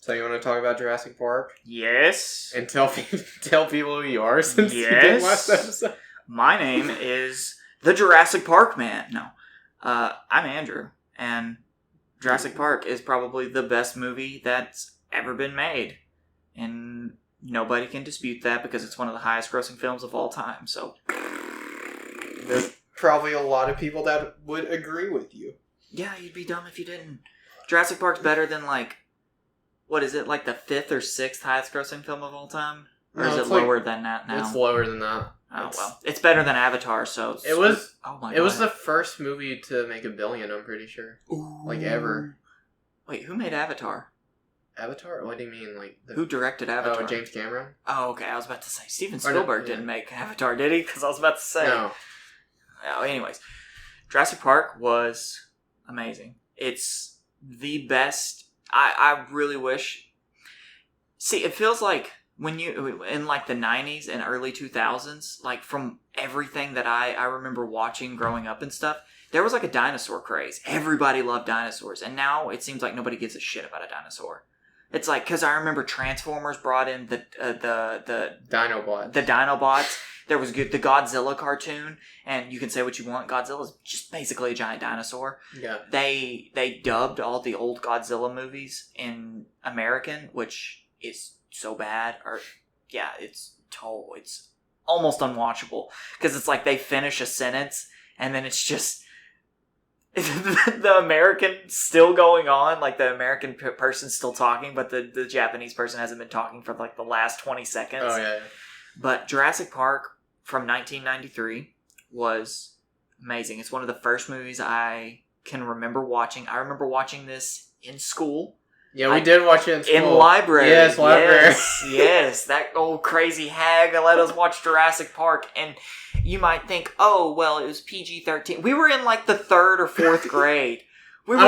So you want to talk about Jurassic Park? Yes. And tell people who you are since you did last episode? My name is the Jurassic Park Man. No. I'm Andrew, and Jurassic Park is probably the best movie that's ever been made. And nobody can dispute that because it's one of the highest grossing films of all time, so... There's probably a lot of people that would agree with you. Yeah, you'd be dumb if you didn't. Jurassic Park's better than, what is it, the 5th or 6th highest grossing film of all time? Or is it lower than that now? It's lower than that. It's better than Avatar, so... It was... Oh my God. It was the first movie to make $1 billion, I'm pretty sure. Ooh. Ever. Wait, who made Avatar? Avatar? What do you mean? Who directed Avatar? Oh, James Cameron? Oh, okay. I was about to say Steven Spielberg didn't make Avatar, did he? Because I was about to say. No. Oh, anyways, Jurassic Park was amazing. It's the best. I really wish. See, it feels like when you in the 90s and early 2000s, from everything that I remember watching growing up and stuff, there was a dinosaur craze. Everybody loved dinosaurs, and now it seems like nobody gives a shit about a dinosaur. It's because I remember Transformers brought in the Dinobots. The Dinobots. There was the Godzilla cartoon, and you can say what you want. Godzilla's just basically a giant dinosaur. Yeah. They dubbed all the old Godzilla movies in American, which is so bad. It's almost unwatchable because it's they finish a sentence and then it's just. The American still going on, the American person's still talking, but the Japanese person hasn't been talking for the last 20 seconds. Oh, yeah. But Jurassic Park from 1993 was amazing. It's one of the first movies I can remember watching. I remember watching this in school. Yeah, we did watch it in school. In library. Yes, library. Yes. That old crazy hag let us watch Jurassic Park. And you might think, oh, well, it was PG-13. We were in the 3rd or 4th grade. We were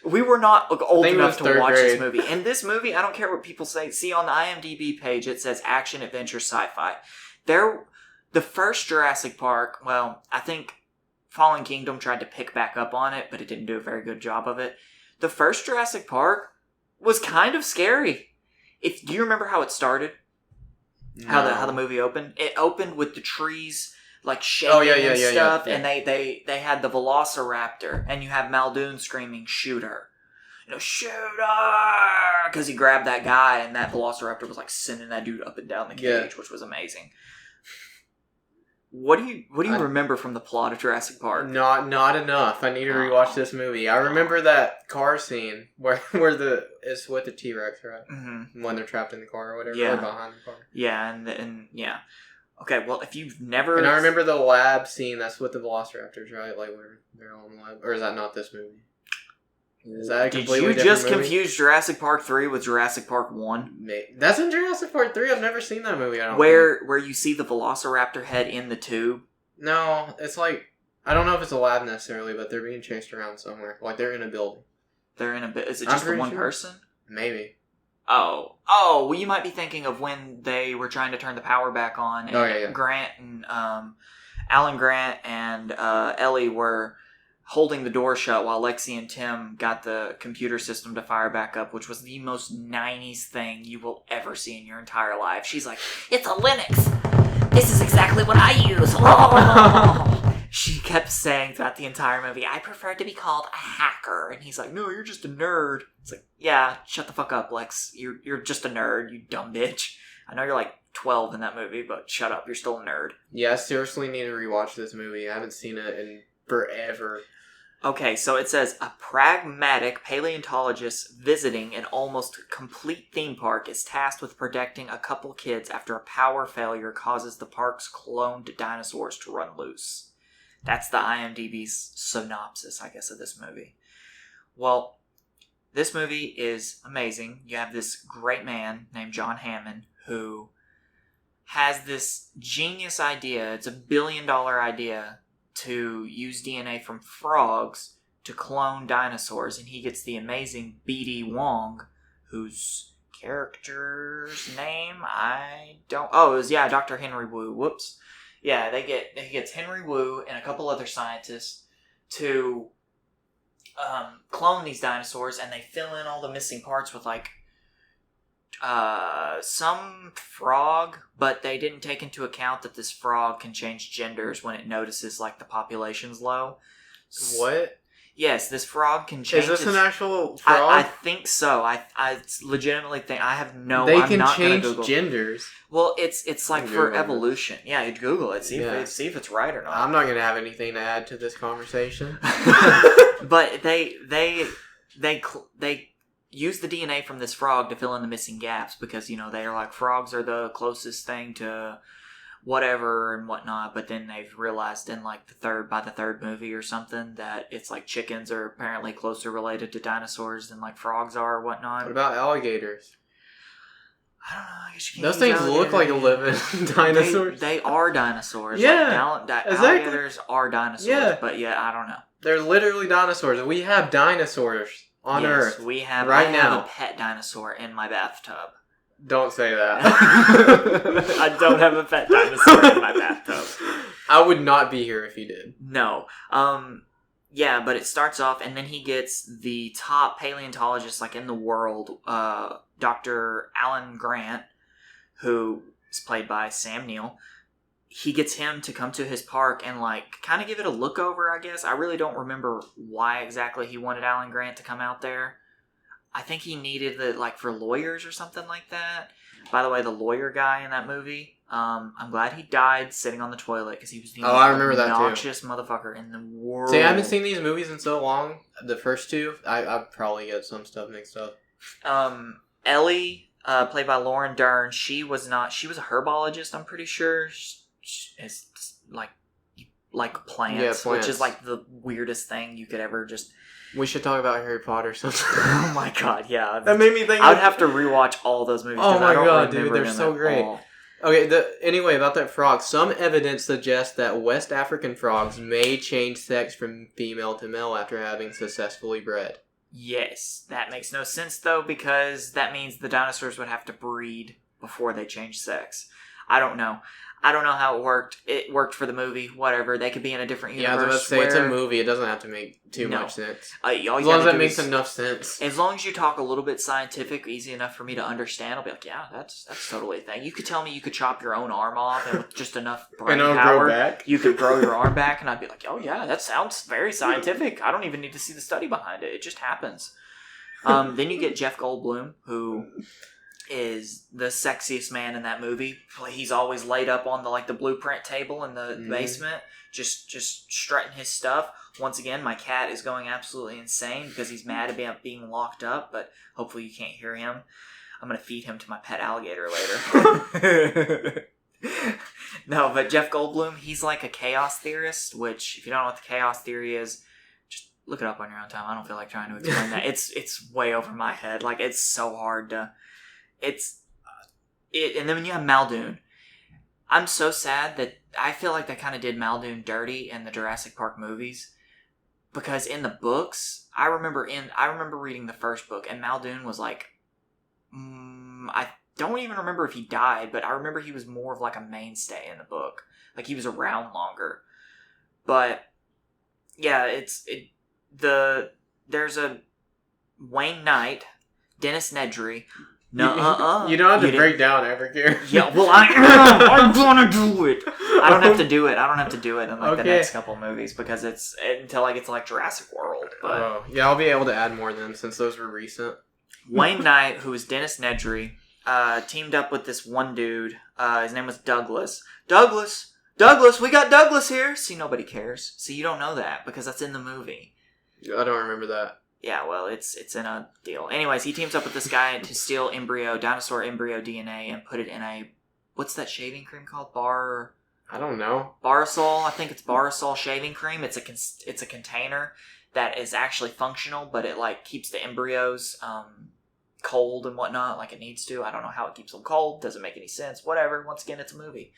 We were not old enough to watch this movie. And this movie, I don't care what people say. See, on the IMDb page, it says action, adventure, sci-fi. The first Jurassic Park, well, I think Fallen Kingdom tried to pick back up on it, but it didn't do a very good job of it. The first Jurassic Park was kind of scary. Do you remember how it started? No. How the movie opened? It opened with the trees shaking and stuff, and they had the Velociraptor, and you have Muldoon screaming, "Shoot her!" Shoot her! Because he grabbed that guy, and that Velociraptor was sending that dude up and down the cage, which was amazing. What do you remember from the plot of Jurassic Park? Not enough. I need to rewatch this movie. I remember that car scene where it's with the T-Rex, right? Mm-hmm. When they're trapped in the car or whatever, or behind the car. Yeah, and yeah. Okay, well, if you've never... And I remember the lab scene that's with the Velociraptors, right? Where they're all in the lab. Or is that not this movie? Is that a completely different movie? Did you just confuse Jurassic Park 3 with Jurassic Park 1? That's in Jurassic Park 3. I've never seen that movie, I don't think. Where you see the Velociraptor head in the tube? No, it's I don't know if it's a lab necessarily, but they're being chased around somewhere. They're in a building. Is it just the one person? Maybe. Oh, well, you might be thinking of when they were trying to turn the power back on, and Grant and Alan Grant and Ellie were holding the door shut while Lexi and Tim got the computer system to fire back up, which was the most 90s thing you will ever see in your entire life. She's like, "It's a Linux. This is exactly what I use." She kept saying throughout the entire movie, "I prefer to be called a hacker." And he's like, "No, you're just a nerd." It's like, yeah, shut the fuck up, Lex. You're just a nerd, you dumb bitch. I know you're 12 in that movie, but shut up. You're still a nerd. Yeah, I seriously need to rewatch this movie. I haven't seen it in forever. Okay, so it says, a pragmatic paleontologist visiting an almost complete theme park is tasked with protecting a couple kids after a power failure causes the park's cloned dinosaurs to run loose. That's the IMDb's synopsis, I guess, of this movie. Well, this movie is amazing. You have this great man named John Hammond who has this genius idea. It's $1 billion idea to use DNA from frogs to clone dinosaurs, and he gets the amazing B.D. Wong, whose character's name Dr. Henry Wu. Whoops. Yeah, he gets Henry Wu and a couple other scientists to clone these dinosaurs, and they fill in all the missing parts with like some frog, but they didn't take into account that this frog can change genders when it notices like the population's low. What? Yes, this frog can change. Is this an actual frog? I think so. I legitimately think. I have no. They can change genders. Well, it's like for evolution. Yeah, you Google it. See if it's right or not. I'm not gonna have anything to add to this conversation. But they use the DNA from this frog to fill in the missing gaps because they're like frogs are the closest thing to whatever and whatnot, but then they've realized in like by the third movie or something that it's like chickens are apparently closer related to dinosaurs than like frogs are or whatnot. What about alligators? I don't know. I guess you can't. Those things look like living dinosaurs. They are dinosaurs. Yeah, like, alligators are dinosaurs. Yeah, but I don't know. They're literally dinosaurs. We have dinosaurs on Earth. We have right now. I have a pet dinosaur in my bathtub. Don't say that. I don't have a pet dinosaur in my bathtub. I would not be here if you did. No. Yeah, but it starts off, and then he gets the top paleontologist like in the world, Dr. Alan Grant, who is played by Sam Neill. He gets him to come to his park and like kind of give it a look over, I guess. I really don't remember why exactly he wanted Alan Grant to come out there. I think he needed it like for lawyers or something like that. By the way, the lawyer guy in that movie, I'm glad he died sitting on the toilet because he was the most obnoxious motherfucker in the world. See, I haven't seen these movies in so long. The first two, I probably get some stuff mixed up. Ellie, played by Lauren Dern, she was a herbologist, I'm pretty sure. It's like plants, which is like the weirdest thing you could ever just... We should talk about Harry Potter sometime. Oh my god, yeah. That made me think... I would have to rewatch all those movies. Oh my god, dude, they're so great. Okay, anyway, about that frog. Some evidence suggests that West African frogs may change sex from female to male after having successfully bred. Yes, that makes no sense though, because that means the dinosaurs would have to breed before they change sex. I don't know how it worked. It worked for the movie, whatever. They could be in a different universe. Yeah, I was about to say, it's a movie. It doesn't have to make too much sense. As long as that makes enough sense. As long as you talk a little bit scientific, easy enough for me to understand, I'll be like, yeah, that's totally a thing. You could tell me you could chop your own arm off, and with just enough brain power, grow back. You could grow your arm back, and I'd be like, oh yeah, that sounds very scientific. I don't even need to see the study behind it. It just happens. Then you get Jeff Goldblum, who is the sexiest man in that movie. He's always laid up on the blueprint table in the basement, just strutting his stuff. Once again, my cat is going absolutely insane because he's mad about being locked up, but hopefully you can't hear him. I'm going to feed him to my pet alligator later. No, but Jeff Goldblum, he's like a chaos theorist, which, if you don't know what the chaos theory is, just look it up on your own time. I don't feel like trying to explain that. It's way over my head. Like, it's so hard to... And then when you have Muldoon, I'm so sad that I feel like they kind of did Muldoon dirty in the Jurassic Park movies, because in the books, I remember reading the first book, and Muldoon was like, I don't even remember if he died, but I remember he was more of like a mainstay in the book, like he was around longer. But yeah, there's a Wayne Knight, Dennis Nedry. No, you don't have to break down every character. Yeah, well, I'm gonna do it. I don't have to do it in the next couple of movies because it's until I get to like Jurassic World. But yeah, I'll be able to add more then since those were recent. Wayne Knight, who is Dennis Nedry, teamed up with this one dude. His name was Douglas. Douglas, we got Douglas here. See, nobody cares. See, you don't know that because that's in the movie. I don't remember that. Yeah, well, it's in a deal. Anyways, he teams up with this guy to steal dinosaur embryo DNA and put it in a... What's that shaving cream called? I don't know. Barisol. I think it's Barisol shaving cream. It's a container that is actually functional, but it like keeps the embryos cold and whatnot like it needs to. I don't know how it keeps them cold. Doesn't make any sense. Whatever. Once again, it's a movie.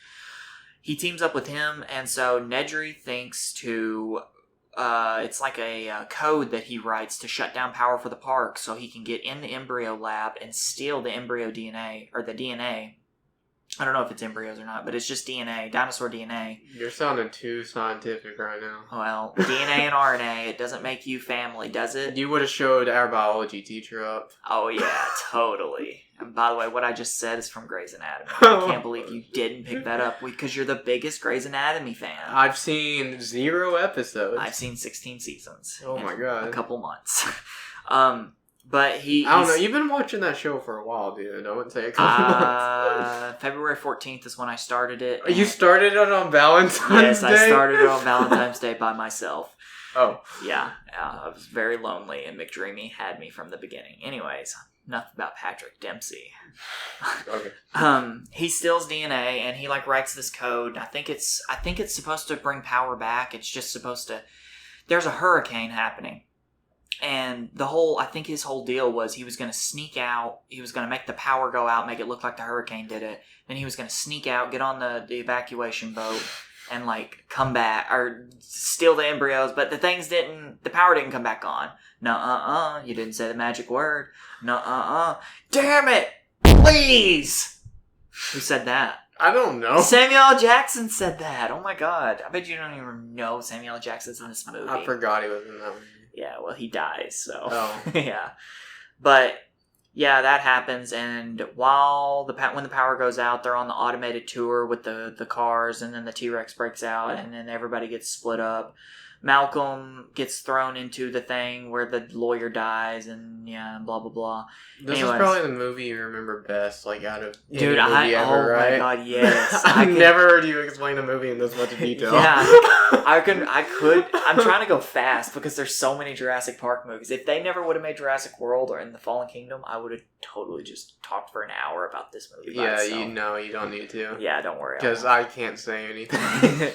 He teams up with him, and so Nedry thinks to... it's like a code that he writes to shut down power for the park so he can get in the embryo lab and steal the embryo DNA, or the DNA, I don't know if it's embryos or not, but it's just DNA, dinosaur DNA. You're sounding too scientific right now. Well, DNA and RNA, it doesn't make you family, does it? You would have showed our biology teacher up. Oh, yeah, totally. And by the way, what I just said is from Grey's Anatomy. I can't believe you didn't pick that up because you're the biggest Grey's Anatomy fan. I've seen 0 episodes. I've seen 16 seasons. Oh my god. A couple months. But I don't know. You've been watching that show for a while, dude. I wouldn't say a couple months. February 14th is when I started it. You started it on Valentine's Day? Yes, I started it on Valentine's Day by myself. Oh. Yeah. I was very lonely, and McDreamy had me from the beginning. Anyways, enough about Patrick Dempsey. Okay. He steals DNA, and he, writes this code. I think it's supposed to bring power back. It's just supposed to... There's a hurricane happening. And I think his whole deal was he was going to sneak out. He was going to make the power go out, make it look like the hurricane did it. Then he was going to sneak out, get on the evacuation boat, and come back or steal the embryos. But the power didn't come back on. Nuh-uh-uh. You didn't say the magic word. Nuh-uh-uh. Damn it! Please! Who said that? I don't know. Samuel L. Jackson said that. Oh my god. I bet you don't even know Samuel L. Jackson's in this movie. I forgot he was in that movie. Yeah, well, he dies, so... Oh. Yeah. But, yeah, that happens, and when the power goes out, they're on the automated tour with the cars, and then the T-Rex breaks out, and then everybody gets split up. Malcolm gets thrown into the thing where the lawyer dies, and blah, blah, blah. This is probably the movie you remember best, out of any movie oh ever, right? My god, yes. I've never heard you explain a movie in this much detail. Yeah, I could. I'm trying to go fast because there's so many Jurassic Park movies. If they never would have made Jurassic World or In the Fallen Kingdom, I would have totally just talked for an hour about this movie by itself. You don't need to. Yeah, don't worry. Because I can't say anything.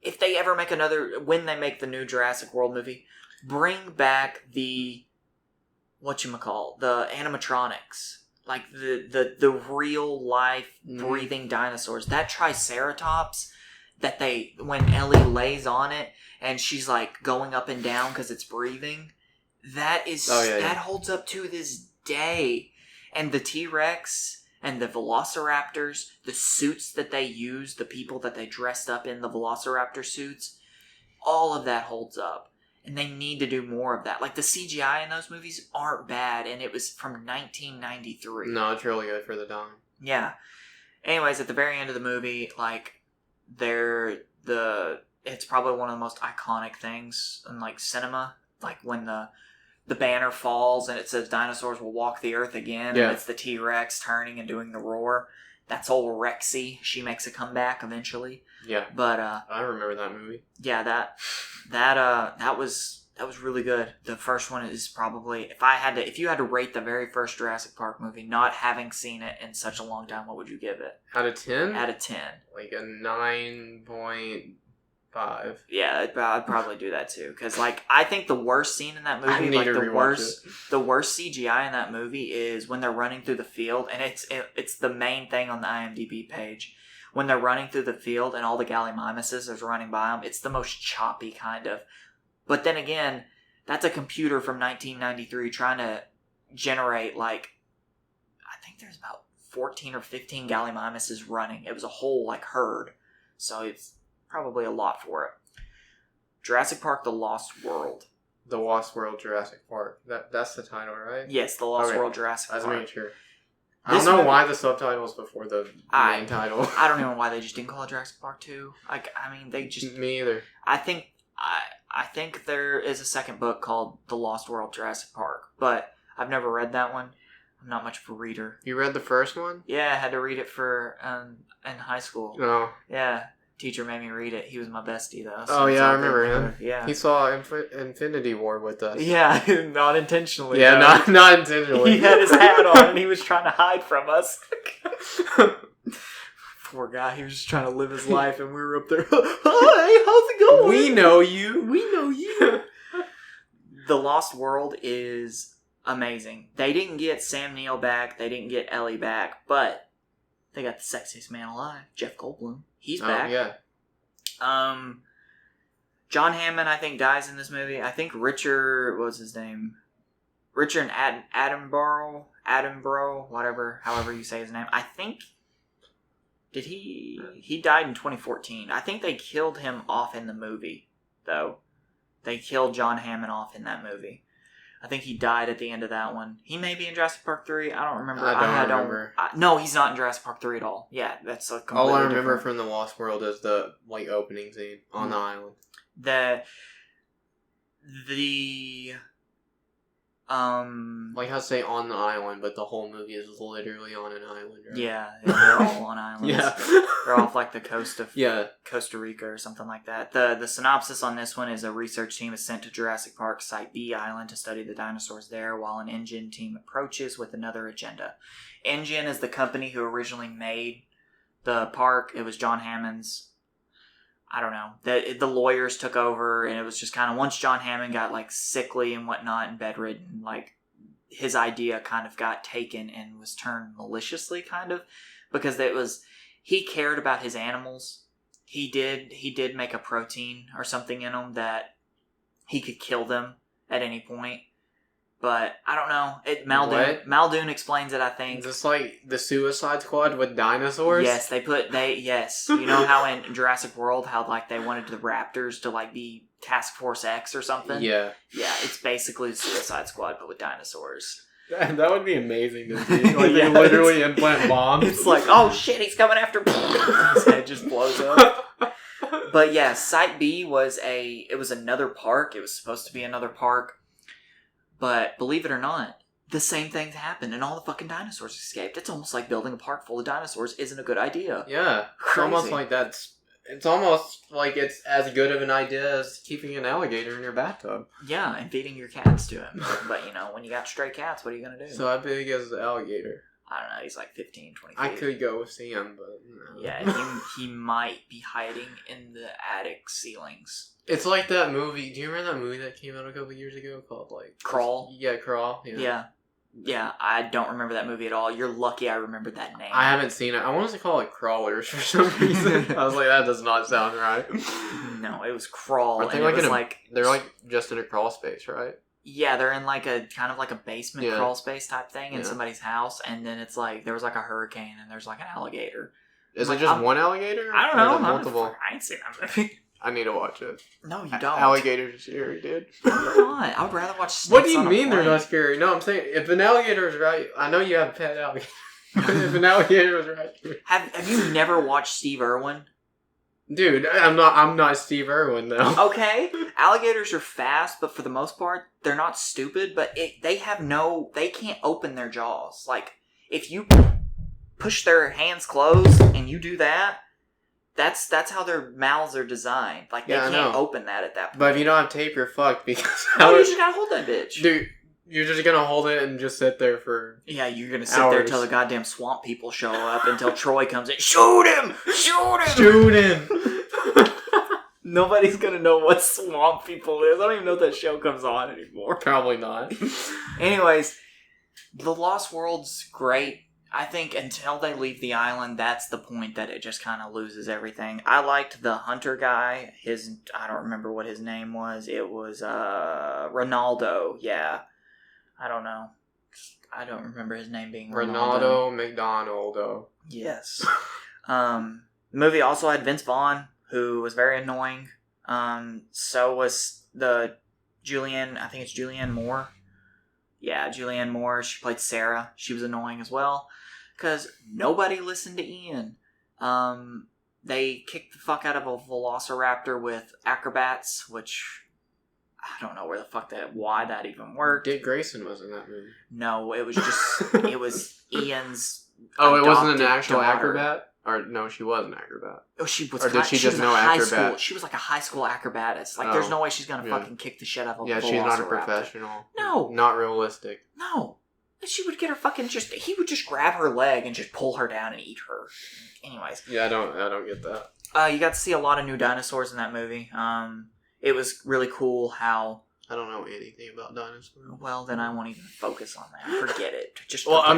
If they ever make when they make the new Jurassic World movie, bring back the animatronics, the real life breathing dinosaurs. That Triceratops that when Ellie lays on it and she's going up and down because it's breathing, that holds up to this day. And the T-Rex and the Velociraptors, the suits that they use, the people that they dressed up in the Velociraptor suits, all of that holds up. And they need to do more of that. The CGI in those movies aren't bad, and it was from 1993. No, it's really good for the time. Yeah. Anyways, at the very end of the movie, it's probably one of the most iconic things in cinema. When the banner falls and it says dinosaurs will walk the earth again, and it's the T-Rex turning and doing the roar. That's old Rexy. She makes a comeback eventually. Yeah. But I remember that movie. Yeah, that was really good. The first one is probably if you had to rate the very first Jurassic Park movie, not having seen it in such a long time, what would you give it? Out of 10? Out of 10. A 9.5. Yeah, I'd probably do that too. Because I think the worst scene in that movie, the worst CGI in that movie is when they're running through the field, and it's the main thing on the IMDb page. When they're running through the field and all the Gallimimuses is running by them, it's the most choppy kind of. But then again, that's a computer from 1993 trying to generate I think there's about 14 or 15 Gallimimuses running. It was a whole herd, so it's probably a lot for it. Jurassic Park: The Lost World. The Lost World Jurassic Park. That's the title, right? Yes, The Lost World Jurassic Park. I was making sure. I don't know why the subtitle's before the main title. I don't know why they just didn't call it Jurassic Park 2. They just... Me either. I think there is a second book called The Lost World Jurassic Park, but I've never read that one. I'm not much of a reader. You read the first one? Yeah, I had to read it in high school. No. Yeah. Teacher made me read it. He was my bestie, though. So I remember him. Yeah. He saw Infinity War with us. Yeah, not intentionally. Yeah, not intentionally. He had his hat on and he was trying to hide from us. Poor guy. He was just trying to live his life and we were up there. Hi, how's it going? We know you. We know you. The Lost World is amazing. They didn't get Sam Neill back. They didn't get Ellie back. But they got the sexiest man alive, Jeff Goldblum. He's back. Yeah. John Hammond, I think, dies in this movie. I think Richard, what was his name? Richard Attenborough, however you say his name. I think he died in 2014. I think they killed him off in the movie, though. They killed John Hammond off in that movie. I think he died at the end of that one. He may be in Jurassic Park 3. I don't remember. I don't remember. No, he's not in Jurassic Park 3 at all. Yeah, that's a completely all I remember different. from the Lost World is the opening scene on the island. Like how say on the island, but the whole movie is literally on an island, right? Yeah, they're all on islands. Yeah. They're off like the coast of Costa Rica or something like that. The synopsis on this one is a research team is sent to Jurassic Park Site B Island to study the dinosaurs there while an InGen team approaches with another agenda. InGen is the company who originally made the park. It was John Hammond's. I don't know. The lawyers took over, and it was just kind of, once John Hammond got, like, sickly and whatnot and bedridden, like, his idea kind of got taken and was turned maliciously, kind of, because he cared about his animals. He did make a protein or something in them that he could kill them at any point. But I don't know. Muldoon explains it, I think. Is this like the Suicide Squad with dinosaurs? Yes, yes. You know how in Jurassic World, how like they wanted the raptors to like be Task Force X or something? Yeah. Yeah, it's basically Suicide Squad but with dinosaurs. That would be amazing to see. Like they literally implant bombs. It's like, oh shit, he's coming after me. His head just blows up. But yeah, Site B was another park. It was supposed to be another park. But believe it or not, the same thing happened and all the fucking dinosaurs escaped. It's almost like building a park full of dinosaurs isn't a good idea. Yeah. It's almost like it's almost like it's as good of an idea as keeping an alligator in your bathtub. Yeah, and feeding your cats to him. But, when you got stray cats, what are you going to do? So how big is the alligator? I don't know, he's like 15, 20 feet. I could go see him, but... No. Yeah, he might be hiding in the attic ceilings. It's like that movie. Do you remember that movie that came out a couple years ago called, like... Crawl? Yeah, Crawl. Yeah, I don't remember that movie at all. You're lucky I remember that name. I haven't seen it. I wanted to call it Crawlers for some reason. I was like, that does not sound right. No, it was Crawl. They're like just in a crawl space, right? Yeah, they're in like a kind of like a basement crawl space type thing in somebody's house, and then it's like there was like a hurricane and there's like an alligator. Is it just one alligator? I don't know. Multiple. I ain't seen that movie. I need to watch it. No, you don't. Alligators are scary, dude. They're not. I would rather watch snakes. What do you mean they're not scary? No, I'm saying if an alligator is right, I know you have a pet alligator. If an alligator is right, have you never watched Steve Irwin? Dude, I'm not Steve Irwin though. Okay, alligators are fast, but for the most part, they're not stupid. But they can't open their jaws. Like if you push their hands closed and you do that, that's how their mouths are designed. Like they can't open that at that point. But if you don't have tape, you're fucked because you just gotta hold that bitch, dude. You're just gonna hold it and just sit there for you're gonna sit there until the goddamn swamp people show up, until Troy comes in. Shoot him! Shoot him! Nobody's gonna know what swamp people is. I don't even know if that show comes on anymore. Probably not. Anyways, The Lost World's great. I think until they leave the island, that's the point that it just kind of loses everything. I liked the hunter guy. I don't remember what his name was. It was Ronaldo. Yeah. I don't know. I don't remember his name being Ronaldo McDonaldo. Yes. The movie also had Vince Vaughn, who was very annoying. So was I think it's Julianne Moore. Yeah, Julianne Moore. She played Sarah. She was annoying as well. Because nobody listened to Ian. They kicked the fuck out of a velociraptor with acrobats, which... I don't know why that even worked. Dick Grayson was in that movie. No, it was just, it was Ian's it wasn't an actual acrobat? Or no, she was an acrobat. Oh, she was. Or did she just know acrobat? She was like a high school acrobatist. Like, there's no way she's gonna fucking kick the shit out of a velociraptor. Yeah, she's not a professional. No. Not realistic. No. She would get her he would just grab her leg and just pull her down and eat her. Anyways. Yeah, I don't get that. You got to see a lot of new dinosaurs in that movie. It was really cool how... I don't know anything about dinosaurs. Well, then I won't even focus on that. Forget it.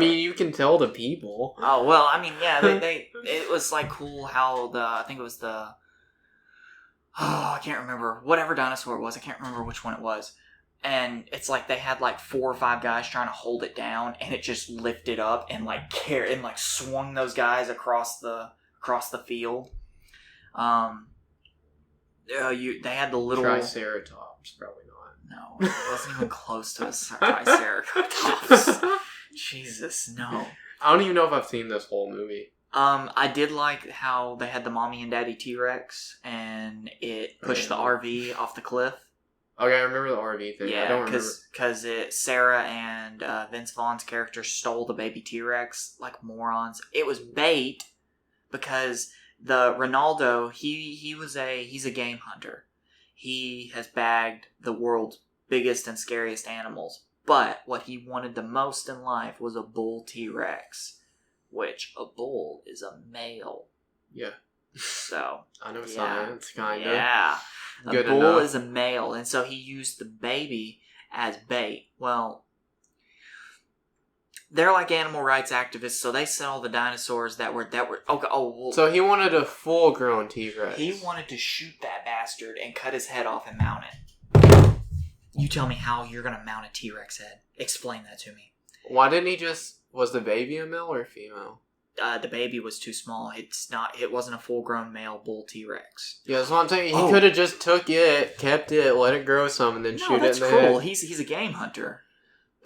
You can tell the people. Oh, well, I mean, yeah, it was, like, cool how I think it was I can't remember. Whatever dinosaur it was, I can't remember which one it was. And it's like they had like 4 or 5 guys trying to hold it down, and it just lifted up and like swung those guys across the field. They had the little Triceratops, probably not. No, it wasn't even close to a Triceratops. Jesus, no. I don't even know if I've seen this whole movie. I did like how they had the mommy and daddy T-Rex, and it pushed the RV off the cliff. Okay, I remember the RV thing. Yeah, I don't remember. Because Sarah and Vince Vaughn's character stole the baby T-Rex like morons. It was bait because the Ronaldo, he's a game hunter. He has bagged the world's biggest and scariest animals. But what he wanted the most in life was a bull T-Rex, which a bull is a male. Yeah. So I know science, kind of. Yeah. A bull is a male, and so he used the baby as bait. Well, they're like animal rights activists, so they sent all the dinosaurs that were okay. Well, so he wanted a full-grown T-Rex. He wanted to shoot that bastard and cut his head off and mount it. You tell me how you're gonna mount a T-Rex head. Explain that to me. Why didn't he just? Was the baby a male or a female? The baby was too small. It wasn't a full-grown male bull T-Rex. Yeah, that's what I'm saying. He could have just took it, kept it, let it grow some, and then shoot it in the head. cool. He's a game hunter.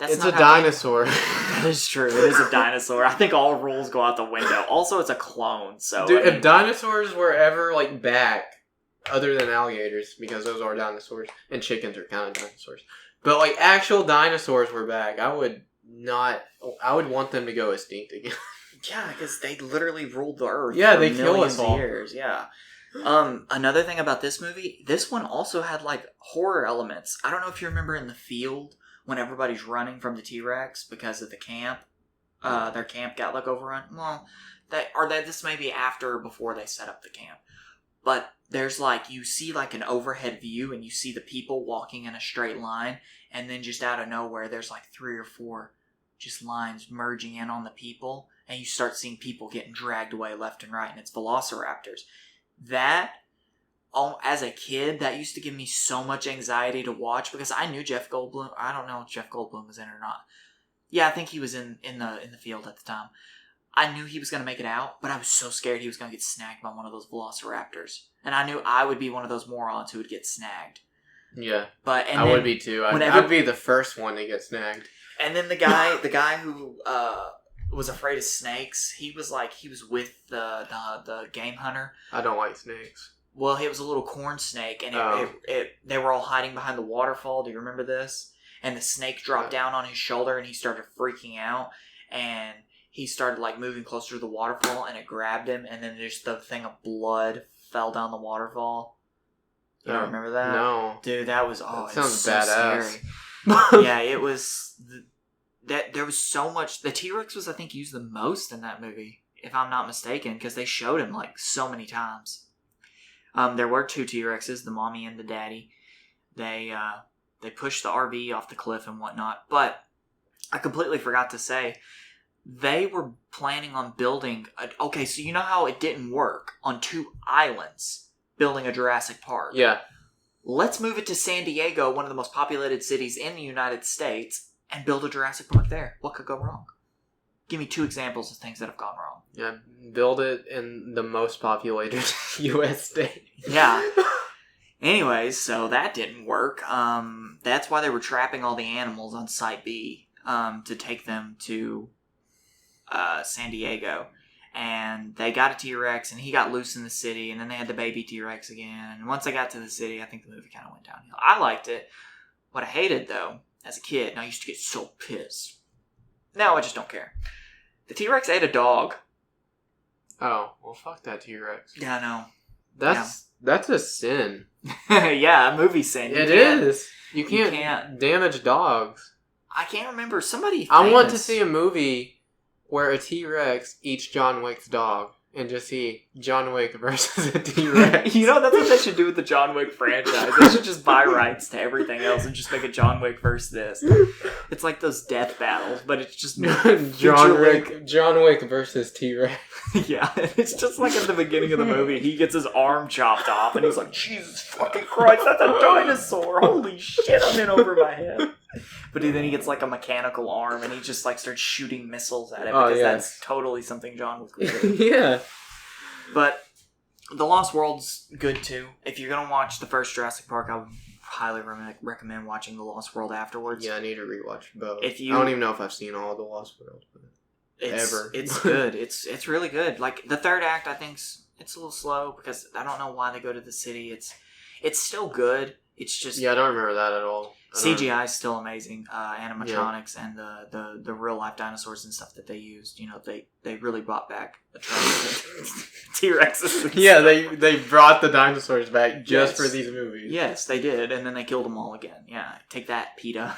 It's a dinosaur. That is true. It is a dinosaur. I think all rules go out the window. Also, it's a clone. So, dude, if dinosaurs were ever like back, other than alligators, because those are dinosaurs, and chickens are kind of dinosaurs, but like actual dinosaurs were back, I would want them to go extinct again. Yeah, because they literally ruled the earth. Yeah, they kill us all. Years. Yeah. Another thing about this movie, this one also had like horror elements. I don't know if you remember in the field when everybody's running from the T-Rex because of the camp. Their camp got like overrun. Well, this may be after or before they set up the camp. But there's like, you see like an overhead view and you see the people walking in a straight line, and then just out of nowhere there's like 3 or 4 just lines merging in on the people, and you start seeing people getting dragged away left and right, and it's velociraptors. That, as a kid, that used to give me so much anxiety to watch because I knew Jeff Goldblum. I don't know if Jeff Goldblum was in it or not. Yeah, I think he was in the field at the time. I knew he was going to make it out, but I was so scared he was going to get snagged by one of those velociraptors. And I knew I would be one of those morons who would get snagged. Yeah. I would be too. I'd be the first one to get snagged. And then the guy who was afraid of snakes, he was with the game hunter. I don't like snakes. Well, it was a little corn snake, and they were all hiding behind the waterfall. Do you remember this? And the snake dropped down on his shoulder, and he started freaking out, and he started like moving closer to the waterfall, and it grabbed him, and then just the thing of blood fell down the waterfall. You don't remember that? No. Dude, that was that sounds so badass. Scary. Yeah, it was. There was so much. The T-Rex was, I think, used the most in that movie, if I'm not mistaken, because they showed him like so many times. There were 2 T-Rexes, the mommy and the daddy. They pushed the RV off the cliff and whatnot. But I completely forgot to say, they were planning on building. Okay, so you know how it didn't work on 2 islands, building a Jurassic Park. Yeah. Let's move it to San Diego, one of the most populated cities in the United States, and build a Jurassic Park there. What could go wrong? Give me 2 examples of things that have gone wrong. Yeah, build it in the most populated U.S. state. Yeah. Anyways, so that didn't work. That's why they were trapping all the animals on Site B to take them to San Diego. And they got a T-Rex, and he got loose in the city, and then they had the baby T-Rex again. And once they got to the city, I think the movie kind of went downhill. I liked it. What I hated, though, as a kid, and I used to get so pissed. Now I just don't care. The T-Rex ate a dog. Oh, well, fuck that T-Rex. Yeah, I know. That's a sin. Yeah, a movie sin. It is. You can't damage dogs. I can't remember. Somebody famous. I want to see a movie where a T-Rex eats John Wick's dog and just see John Wick versus a T-Rex. You know, that's what they should do with the John Wick franchise. They should just buy rights to everything else and just make a John Wick versus this. It's like those death battles, but it's just John Wick versus T-Rex. Yeah, it's just like at the beginning of the movie, he gets his arm chopped off, and he's like, Jesus fucking Christ, that's a dinosaur! Holy shit, I'm in over my head. But then he gets like a mechanical arm, and he just like starts shooting missiles at it, because that's totally something John Wick would do. Yeah. But The Lost World's good too. If you're gonna watch the first Jurassic Park, I would highly recommend watching The Lost World afterwards. Yeah, I need to rewatch both. I don't even know if I've seen all of The Lost World. It's good. It's really good. Like the third act, I think it's a little slow because I don't know why they go to the city. It's still good. It's just I don't remember that at all. CGI is still amazing. Animatronics and the real life dinosaurs and stuff that they used. You know, they really brought back the T-Rexes. Yeah, they brought the dinosaurs back just for these movies. Yes, they did, and then they killed them all again. Yeah, take that, PETA.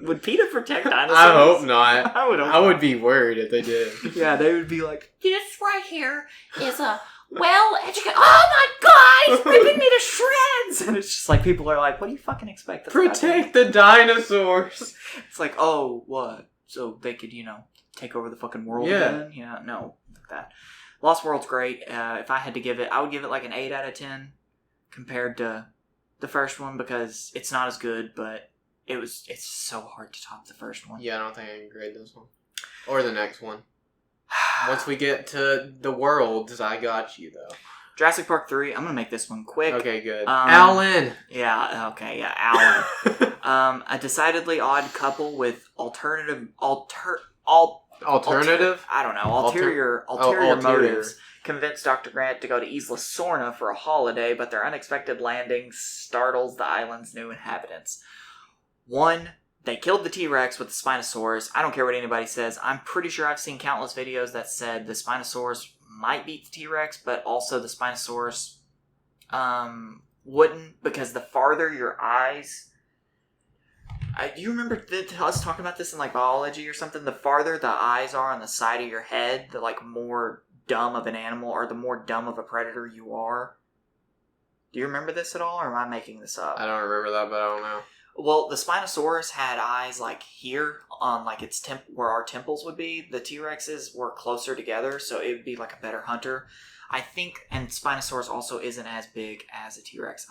Would PETA protect dinosaurs? I hope not. I would be worried if they did. Yeah, they would be like, this right here is a well-educated... Oh my God! He's ripping me to shreds! And it's just like, people are like, what do you fucking expect? Protect the dinosaurs! It's like, oh, what? So they could, take over the fucking world again? Yeah, no. Like that. Lost World's great. If I had to give it, I would give it like an 8 out of 10 compared to the first one because it's not as good, but it's so hard to top the first one. Yeah, I don't think I can grade this one. Or the next one. Once we get to the worlds, I got you, though. Jurassic Park 3, I'm going to make this one quick. Okay, good. Alan! Yeah, okay, yeah, Alan. A decidedly odd couple with ulterior motives convince Dr. Grant to go to Isla Sorna for a holiday, but their unexpected landing startles the island's new inhabitants. 1, they killed the T-Rex with the Spinosaurus. I don't care what anybody says. I'm pretty sure I've seen countless videos that said the Spinosaurus might beat the T-Rex, but also the Spinosaurus wouldn't, because the farther your eyes... do you remember us talking about this in like biology or something? The farther the eyes are on the side of your head, the like more dumb of an animal or the more dumb of a predator you are. Do you remember this at all, or am I making this up? I don't remember that, but I don't know. Well, the Spinosaurus had eyes like here on like its where our temples would be. The T-Rexes were closer together, so it would be like a better hunter. I think, and Spinosaurus also isn't as big as a T-Rex.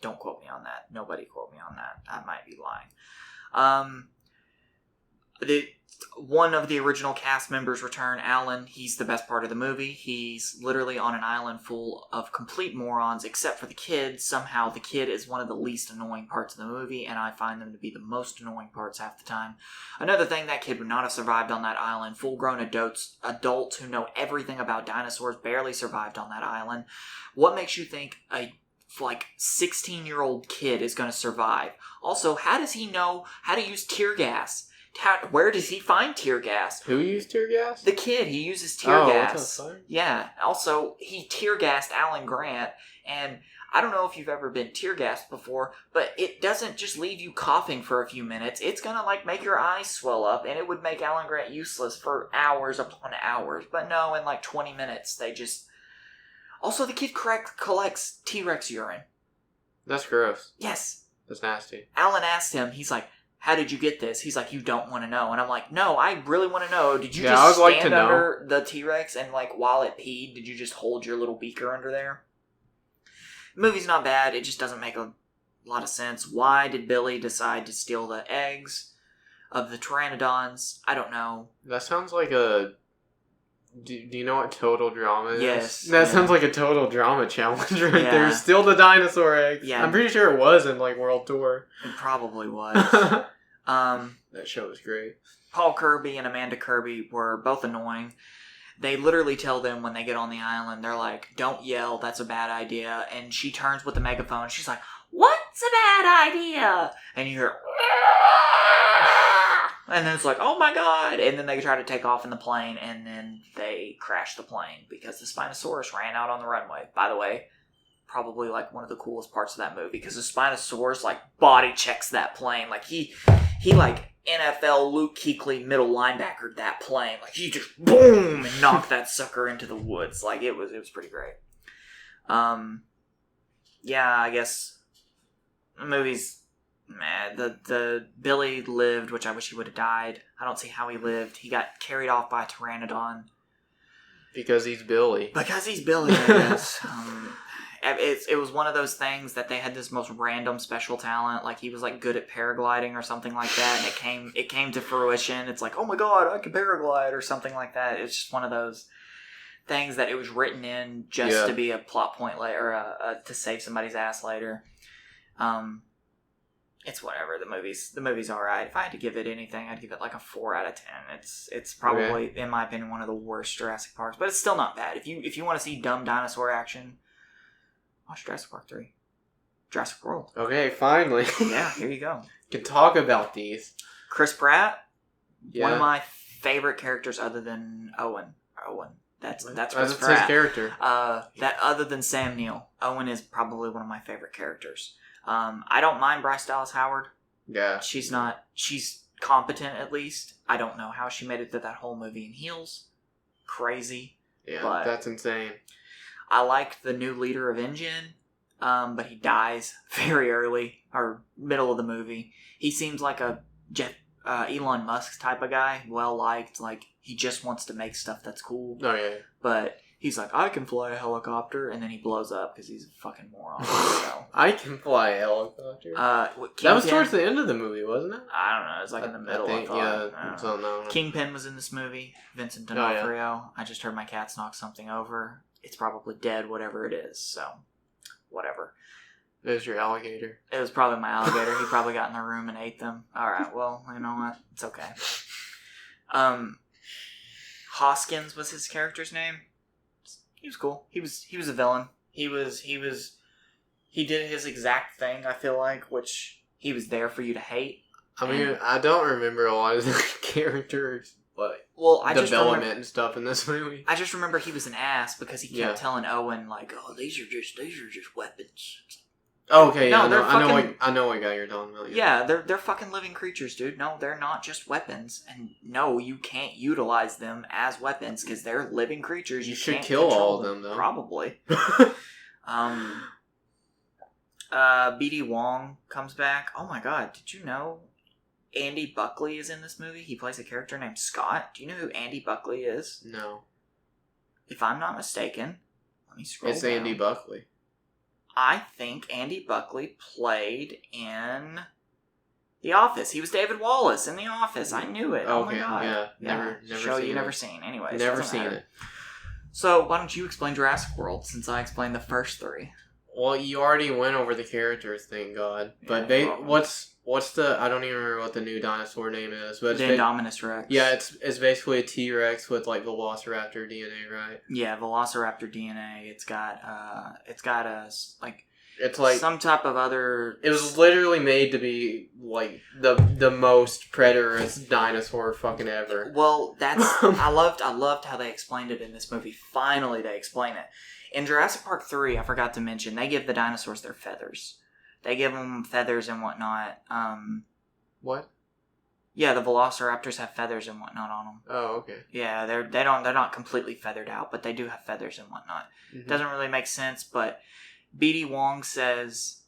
Don't quote me on that. Nobody quote me on that. I might be lying. One of the original cast members return, Alan. He's the best part of the movie. He's literally on an island full of complete morons, except for the kid. Somehow the kid is one of the least annoying parts of the movie, and I find them to be the most annoying parts half the time. Another thing, that kid would not have survived on that island. Full-grown adults who know everything about dinosaurs barely survived on that island. What makes you think a 16-year-old kid is going to survive? Also, how does he know how to use tear gas? Where does he find tear gas? Who used tear gas? The kid. He uses tear gas. What's that? Yeah. Also, he tear gassed Alan Grant, and I don't know if you've ever been tear gassed before, but it doesn't just leave you coughing for a few minutes. It's gonna make your eyes swell up, and it would make Alan Grant useless for hours upon hours. But no, in 20 minutes, they just... Also, the kid collects T-Rex urine. That's gross. Yes. That's nasty. Alan asked him, he's like, how did you get this? He's like, you don't want to know. And I'm like, no, I really want to know. Did you just stand under the T-Rex and while it peed, did you just hold your little beaker under there? The movie's not bad. It just doesn't make a lot of sense. Why did Billy decide to steal the eggs of the pteranodons? I don't know. That sounds like a... Do you know what total drama is? Yes. That sounds like a total drama challenge right there. Steal the dinosaur eggs. Yeah. I'm pretty sure it was in World Tour. It probably was. That show was great. Paul Kirby and Amanda Kirby were both annoying. They literally tell them when they get on the island, they're like, don't yell, that's a bad idea. And she turns with the megaphone. She's like, what's a bad idea? And you hear... And then it's like, oh my god! And then they try to take off in the plane, and then they crash the plane because the Spinosaurus ran out on the runway. By the way, probably one of the coolest parts of that movie, because the Spinosaurus body checks that plane. He he like NFL Luke Kuechly middle linebacker that plane. Like he just boom and knocked that sucker into the woods. Like it was pretty great. Yeah, I guess the movie's mad. The Billy lived, which I wish he would have died. I don't see how he lived. He got carried off by a pteranodon. Because he's Billy. Because he's Billy, I guess. It was one of those things that they had this most random special talent. Like he was like good at paragliding or something like that, and it came to fruition. It's like, oh my god, I can paraglide or something like that. It's just one of those things that it was written in just to be a plot point later, or to save somebody's ass later. It's whatever. The movie's all right. If I had to give it anything, I'd give it like a 4 out of 10. It's probably, in my opinion, one of the worst Jurassic Parks, but it's still not bad. If you want to see dumb dinosaur action, watch Jurassic Park 3. Jurassic World. Okay, finally. Yeah, here you go. Can talk about these. Chris Pratt, one of my favorite characters other than Owen. That's Chris Pratt. That's his character. That other than Sam Neill, Owen is probably one of my favorite characters. I don't mind Bryce Dallas Howard. Yeah. She's competent at least. I don't know how she made it through that whole movie in heels. Crazy. Yeah, but that's insane. I liked the new leader of InGen, but he dies very early, or middle of the movie. He seems like a Elon Musk type of guy, well liked. Like he just wants to make stuff that's cool. Oh yeah. But he's like, I can fly a helicopter, and then he blows up because he's a fucking moron. So. I can fly a helicopter. That was towards the end of the movie, wasn't it? I don't know. It was like in the middle. I thought. I don't know. Kingpin was in this movie. Vincent D'Onofrio. Oh, yeah. I just heard my cats knock something over. It's probably dead, whatever it is. So, whatever. It was your alligator. It was probably my alligator. He probably got in the room and ate them. All right. Well, you know what? It's okay. Hoskins was his character's name. He was cool. He was a villain. He did his exact thing, I feel like, which he was there for you to hate. I mean, I don't remember a lot of the characters, like development and stuff in this movie. I just remember he was an ass because he kept telling Owen like, "Oh, these are just weapons." Oh, okay, yeah, no, I know what guy you're talking about. Yeah, they're fucking living creatures, dude. No, they're not just weapons, and no, you can't utilize them as weapons because they're living creatures. You should kill all of them, though. Probably. B.D. Wong comes back. Oh my god, did you know Andy Buckley is in this movie? He plays a character named Scott. Do you know who Andy Buckley is? No. If I'm not mistaken, let me scroll down. It's Andy Buckley. I think Andy Buckley played in The Office. He was David Wallace in The Office. I knew it. Oh my god. Yeah. Never show you never seen. Anyways. Never seen it. So why don't you explain Jurassic World since I explained the first 3? Well, you already went over the characters, thank God. But what's the? I don't even remember what the new dinosaur name is. But the Indominus Rex. Yeah, it's basically a T-Rex with like Velociraptor DNA, right? Yeah, Velociraptor DNA. It's got like. It's like some type of other. It was literally made to be like the most predatorous dinosaur fucking ever. Well, that's I loved how they explained it in this movie. Finally, they explain it. In Jurassic Park 3, I forgot to mention, they give the dinosaurs their feathers. They give them feathers and whatnot. What? Yeah, the Velociraptors have feathers and whatnot on them. Oh, okay. Yeah, they're not completely feathered out, but they do have feathers and whatnot. Mm-hmm. Doesn't really make sense, but B.D. Wong says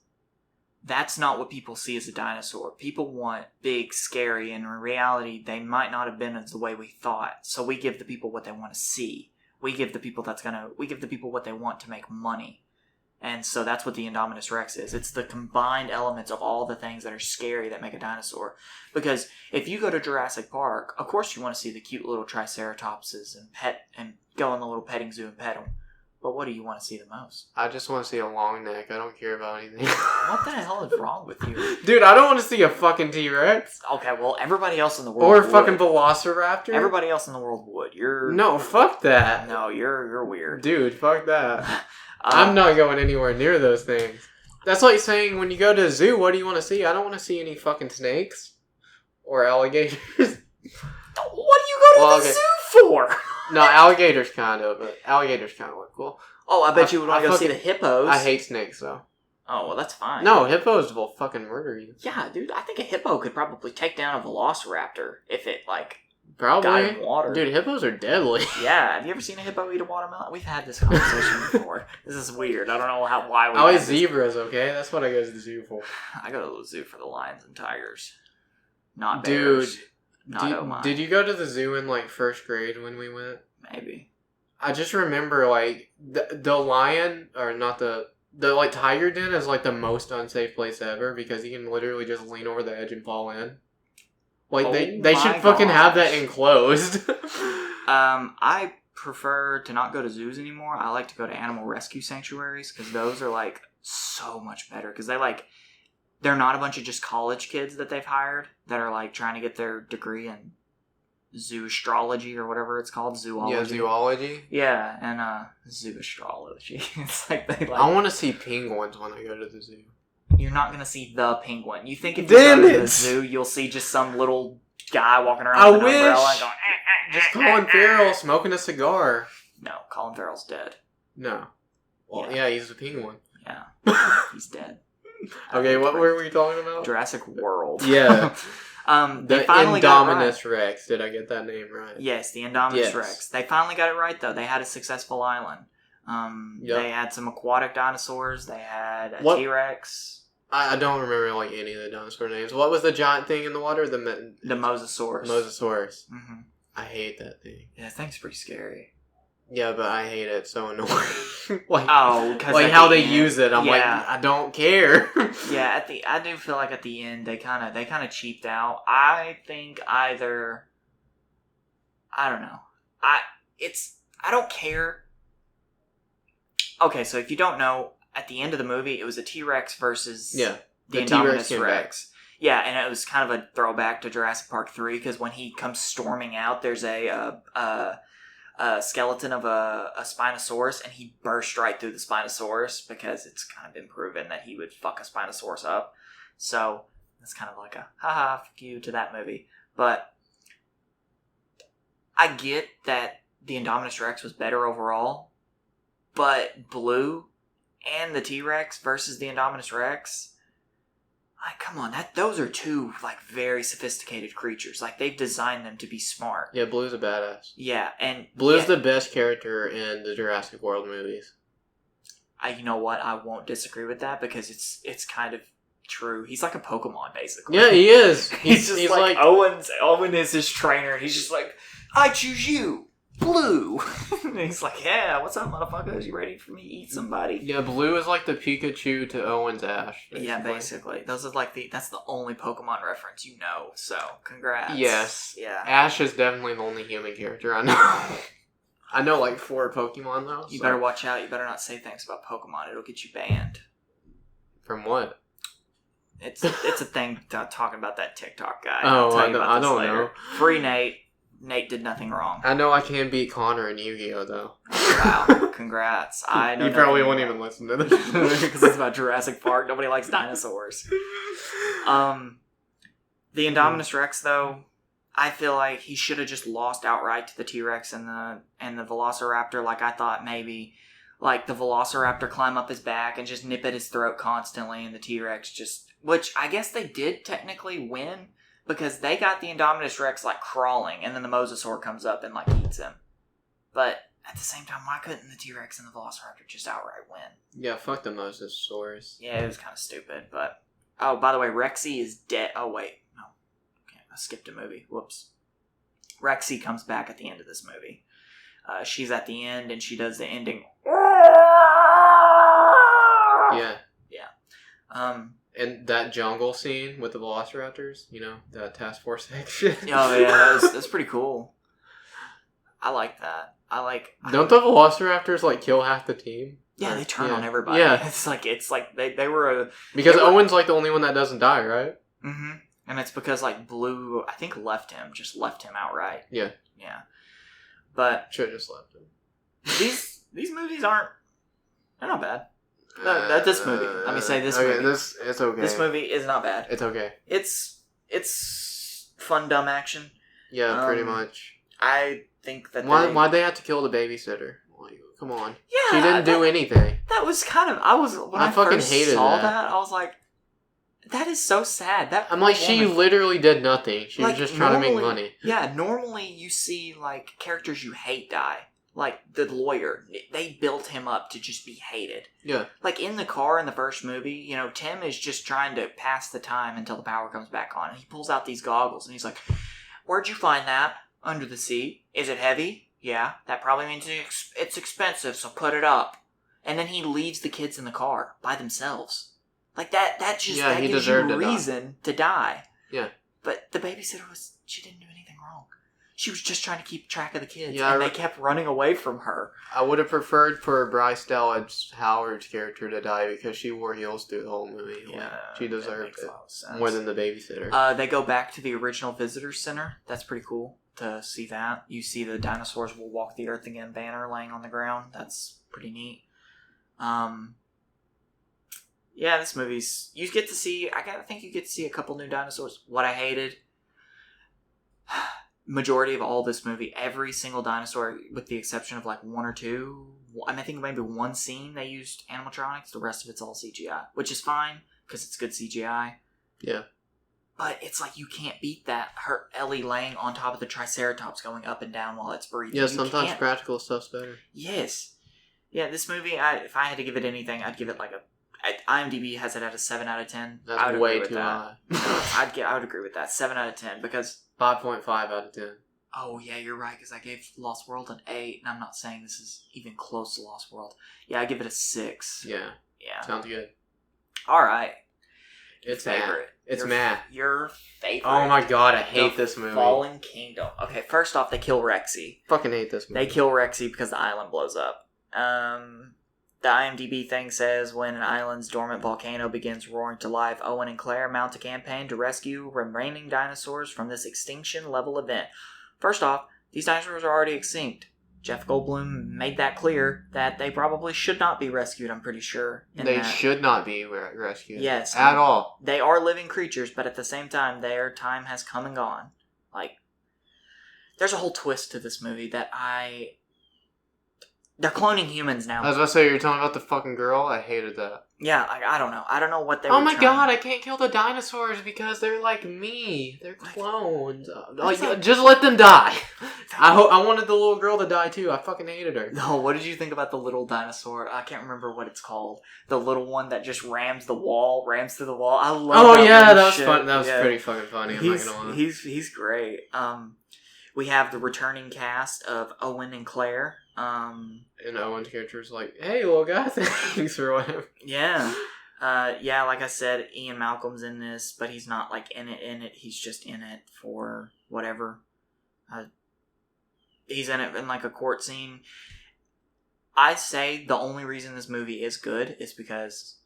that's not what people see as a dinosaur. People want big, scary, and in reality, they might not have been as the way we thought. So we give the people what they want to see. We give the people what they want to make money. And so that's what the Indominus Rex is. It's the combined elements of all the things that are scary that make a dinosaur. Because if you go to Jurassic Park, of course you want to see the cute little Triceratopses and go in the little petting zoo and pet them. But what do you want to see the most? I just want to see a long neck. I don't care about anything. What the hell is wrong with you? Dude, I don't want to see a fucking T-Rex. Okay, well, everybody else in the world or a fucking Velociraptor. Everybody else in the world would. No, fuck that. No, you're weird. Dude, fuck that. I'm not going anywhere near those things. That's like saying when you go to a zoo, what do you want to see? I don't want to see any fucking snakes. Or alligators. What do you go to the zoo for? No, alligators kind of look cool. Oh, I bet you would want to go see the hippos. I hate snakes, though. Oh, well, that's fine. No, hippos will fucking murder you. Yeah, dude, I think a hippo could probably take down a velociraptor if it, like, probably got in water. Dude, hippos are deadly. Yeah, have you ever seen a hippo eat a watermelon? We've had this conversation before. This is weird. I don't know why we always zebras, okay? That's what I go to the zoo for. I go to the zoo for the lions and tigers. Not bears. Dude, did you go to the zoo in, like, first grade when we went? Maybe. I just remember, like, the lion, or not the like, tiger den is, like, the most unsafe place ever because you can literally just lean over the edge and fall in. Like, they should fucking have that enclosed. I prefer to not go to zoos anymore. I like to go to animal rescue sanctuaries because those are, like, so much better. Because they're not a bunch of just college kids that they've hired that are, like, trying to get their degree in zooastrology or whatever it's called. Zoology. Yeah, zoology? Yeah, and zooastrology. It's like they like... I want to see penguins when I go to the zoo. You're not going to see the penguin. You think if you go to the zoo, you'll see just some little guy walking around with an umbrella and going... Just Colin Farrell smoking a cigar. No, Colin Farrell's dead. No. Well, yeah he's a penguin. Yeah, he's dead. Okay, what were we talking about? Jurassic World. Yeah. They finally got it right. Rex. Did I get that name right? Yes, the Indominus Rex. They finally got it right, though. They had a successful island. They had some aquatic dinosaurs. They had a T-Rex. I don't remember, like, any of the dinosaur names. What was the giant thing in the water? The Mosasaurus. Mosasaurus. Mm-hmm. I hate that thing. Yeah, that thing's pretty scary. Yeah, but I hate it. It's so annoying. Because like how they use it. I'm like, I don't care. Yeah, I do feel like at the end they kind of cheaped out. I think either, I don't know. I don't care. Okay, so if you don't know, at the end of the movie, it was a T-Rex versus the Indominus Rex. Yeah, and it was kind of a throwback to Jurassic Park 3 because when he comes storming out, there's a skeleton of a Spinosaurus, and he burst right through the Spinosaurus because it's kind of been proven that he would fuck a Spinosaurus up. So it's kind of like a haha, fuck you to that movie. But I get that the Indominus Rex was better overall, but Blue and the T-Rex versus the Indominus Rex... Like, come on, those are two, like, very sophisticated creatures. Like, they've designed them to be smart. Yeah, Blue's a badass. Yeah, and... Blue's the best character in the Jurassic World movies. You know what? I won't disagree with that because it's kind of true. He's like a Pokemon, basically. Yeah, he is. He's like Owen is his trainer, and he's just like, I choose you, Blue. And he's like, yeah, what's up, motherfuckers? You ready for me to eat somebody? Yeah, Blue is like the Pikachu to Owen's Ash. Basically. Yeah, basically. Those are like that's the only Pokemon reference you know, so congrats. Yes. Yeah. Ash is definitely the only human character I know. I know like 4 Pokemon though. You better watch out. You better not say things about Pokemon. It'll get you banned. From what? It's a thing talking about that TikTok guy. Oh, I don't know. Free Nate. Nate did nothing wrong. I know I can beat Connor in Yu-Gi-Oh! Though. Wow, congrats. I know you probably won't even listen to this. Because it's about Jurassic Park. Nobody likes dinosaurs. The Indominus Rex, though, I feel like he should have just lost outright to the T-Rex and the Velociraptor. Like, I thought maybe, like, the Velociraptor climb up his back and just nip at his throat constantly, and the T-Rex just... Which, I guess they did technically win, because they got the Indominus Rex, like, crawling, and then the Mosasaur comes up and, like, eats him. But at the same time, why couldn't the T-Rex and the Velociraptor just outright win? Yeah, fuck the Mosasaurus. Yeah, it was kind of stupid, but... Oh, by the way, Rexy is dead. Oh, wait. No. Okay, I skipped a movie. Whoops. Rexy comes back at the end of this movie. She's at the end, and she does the ending. Yeah. Yeah. And that jungle scene with the Velociraptors, you know, the Task Force X shit. Oh, yeah, that's pretty cool. I like that. Don't the Velociraptors, like, kill half the team? Yeah, they turn on everybody. Yeah. It's like they were Because Owen's, like, the only one that doesn't die, right? Mm-hmm. And it's because, like, Blue, I think, left him outright. Yeah. Yeah. But... Should've just left him. These movies aren't... They're not bad. This movie. Let me say this movie. It's okay. This movie is not bad. It's okay. It's fun, dumb action. Yeah, pretty much. I think that Why'd they have to kill the babysitter? Come on. Yeah. She didn't do anything. That was kind of... When I fucking first hated saw that, I was like, that is so sad. I'm like, she literally did nothing. She was just trying to make money. Yeah, normally you see, like, characters you hate die. Like, the lawyer, they built him up to just be hated. Yeah. Like, in the car in the first movie, Tim is just trying to pass the time until the power comes back on. And he pulls out these goggles, and he's like, where'd you find that? Under the seat. Is it heavy? Yeah. That probably means it's expensive, so put it up. And then he leaves the kids in the car by themselves. Like, that gives you a reason to die. Yeah. But the babysitter she didn't do anything wrong. She was just trying to keep track of the kids, and they kept running away from her. I would have preferred for Bryce Dallas Howard's character to die because she wore heels through the whole movie. Yeah, she deserved it more than the babysitter. They go back to the original visitor center. That's pretty cool to see that. You see the dinosaurs will walk the earth again banner laying on the ground. That's pretty neat. Yeah, this movie's... You get to see... I think you get to see a couple new dinosaurs. What I hated... Majority of all this movie, every single dinosaur, with the exception of like one or two, I think maybe one scene they used animatronics. The rest of it's all CGI, which is fine because it's good CGI. Yeah. But it's like you can't beat that. Her Ellie laying on top of the Triceratops going up and down while it's breathing. Yeah, sometimes practical stuff's better. Yes. Yeah, this movie, if I had to give it anything, I'd give it like IMDb has it at a 7 out of 10. That's way too high. I would agree with that. 7 out of 10 because... 5.5 out of 10. Oh, yeah, you're right, because I gave Lost World an 8, and I'm not saying this is even close to Lost World. Yeah, I give it a 6. Yeah. Sounds good. Alright. It's favorite. It's Matt. Your favorite. Oh my god, I hate this movie. Fallen Kingdom. Okay, first off, they kill Rexy. Fucking hate this movie. They kill Rexy because the island blows up. The IMDb thing says, when an island's dormant volcano begins roaring to life, Owen and Claire mount a campaign to rescue remaining dinosaurs from this extinction-level event. First off, these dinosaurs are already extinct. Jeff Goldblum made that clear that they probably should not be rescued, I'm pretty sure. They should not be rescued. Yes. At all. They are living creatures, but at the same time, their time has come and gone. Like, there's a whole twist to this movie that They're cloning humans now. I was about to say, you're talking about the fucking girl? I hated that. Yeah, I don't know. I don't know what they were Oh my god, I can't kill the dinosaurs because they're like me. They're clones. Just let them die. I wanted the little girl to die too. I fucking hated her. No, what did you think about the little dinosaur? I can't remember what it's called. The little one that just rams through the wall. I love that was fun. That was pretty fucking funny. I'm not gonna lie. He's great. We have the returning cast of Owen and Claire. And Owen's character's like, hey, little guy, thanks for whatever. Yeah. Like I said, Ian Malcolm's in this, but he's not, like, in it. He's just in it for whatever. He's in it in, like, a court scene. I say the only reason this movie is good is because...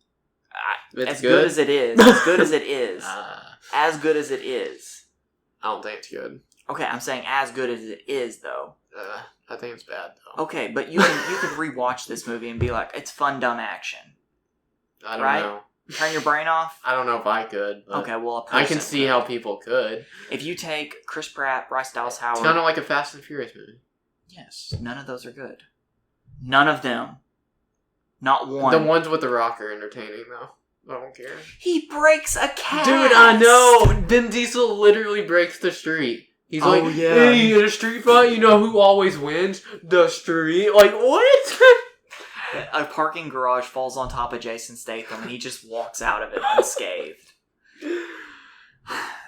as good as it is. As good as it is. As good as it is. I don't think it's good. Okay, I'm saying as good as it is, though. I think it's bad, though. Okay, but you could rewatch this movie and be like, it's fun, dumb action. I don't know. Turn your brain off? I don't know if I could. Okay, well, I can see how people could. If you take Chris Pratt, Bryce Dallas Howard... It's kind of like a Fast and Furious movie. Yes, none of those are good. None of them. Not one. The ones with The Rock are entertaining, though. I don't care. He breaks a cat! Dude, I know! Vin Diesel literally breaks the street. He's hey, in a street fight, you know who always wins? The street. Like, what? A parking garage falls on top of Jason Statham, and he just walks out of it unscathed.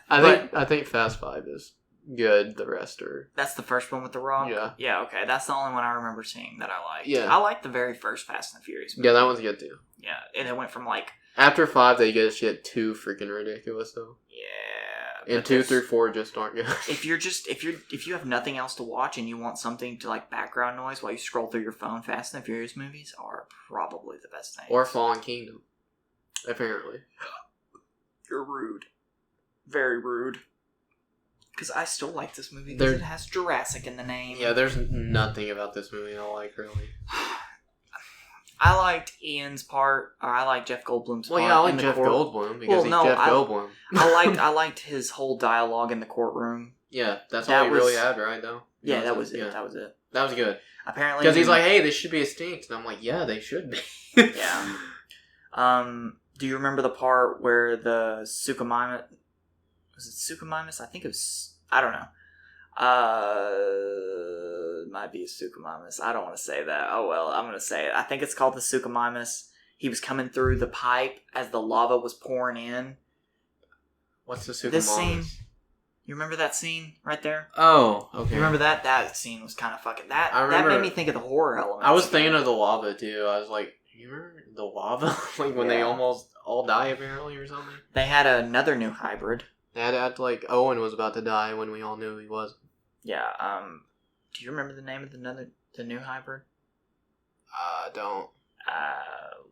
I think Fast 5 is good. The rest are... That's the first one with The Rock? Yeah. Yeah, okay. That's the only one I remember seeing that I liked. Yeah. I liked the very first Fast and the Furious movie. Yeah, that one's good, too. Yeah, and it went from, like... After 5, they get shit too freaking ridiculous, though. Yeah. And 2 through 4 just aren't good. If you have nothing else to watch and you want something to like background noise while you scroll through your phone, Fast and the Furious movies are probably the best thing. Or Fallen Kingdom, apparently. You're rude. Very rude. Because I still like this movie because it has Jurassic in the name. Yeah, there's nothing about this movie I like, really. I liked Ian's part, or I liked Jeff Goldblum's part. Well, yeah, I like Jeff Goldblum because he's Jeff Goldblum. I liked his whole dialogue in the courtroom. Yeah, that's all he really had, right, though? Yeah, that was it. Yeah. That was it. That was good. Apparently, because he's like, "Hey, they should be extinct," and I'm like, "Yeah, they should be." Yeah. Do you remember the part where the Suchomimus... Was it Suchomimus? I think it was... I don't know. It might be a Suchomimus. I don't want to say that. Oh well, I'm going to say it. I think it's called the Suchomimus. He was coming through the pipe as the lava was pouring in. What's the Suchomimus? This scene... You remember that scene right there? Oh, okay. You remember that? That scene was kind of fucking... That made me think of the horror element. I was thinking of the lava, too. I was like, you remember the lava? Like, when they almost all die, apparently, or something? They had another new hybrid. They had to act like Owen was about to die when we all knew he was. Yeah, do you remember the name of the new hybrid? I don't.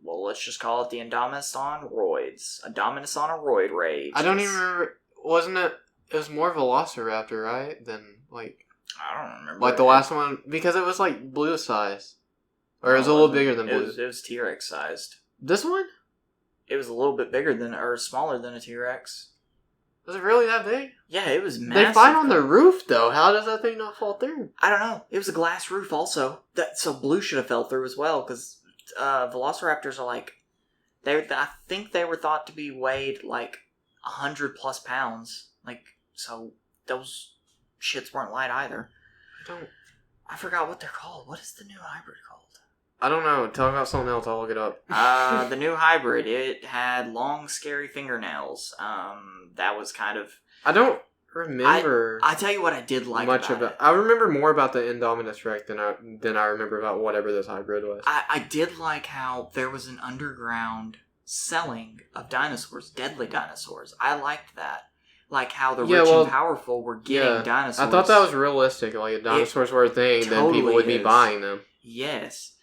Well, let's just call it the Indominus on roids. Indominus on a roid rage. I don't even remember. Wasn't it... It was more Velociraptor, right? Than, like... I don't remember. Like the last one... Because it was, like, blue size. Or it was a little bigger than blue. It was T-Rex sized. This one? It was a little bit bigger than... Or smaller than a T-Rex. Was it really that big? Yeah, it was massive. They fight on the roof, though. How does that thing not fall through? I don't know. It was a glass roof, also. So blue should have fell through as well, because Velociraptors are, like... I think they were thought to be weighed, like, 100 plus pounds. Like... So, those shits weren't light either. I forgot what they're called. What is the new hybrid called? I don't know. Talk about something else. I'll look it up. The new hybrid. It had long, scary fingernails. That was kind of... I don't remember... I tell you what I did like much about it. I remember more about the Indominus Rex than I remember about whatever this hybrid was. I did like how there was an underground selling of dinosaurs. Deadly dinosaurs. I liked that. Like how the rich and powerful were getting dinosaurs. I thought that was realistic. Like if dinosaurs were a thing, then people would be buying them. Yes.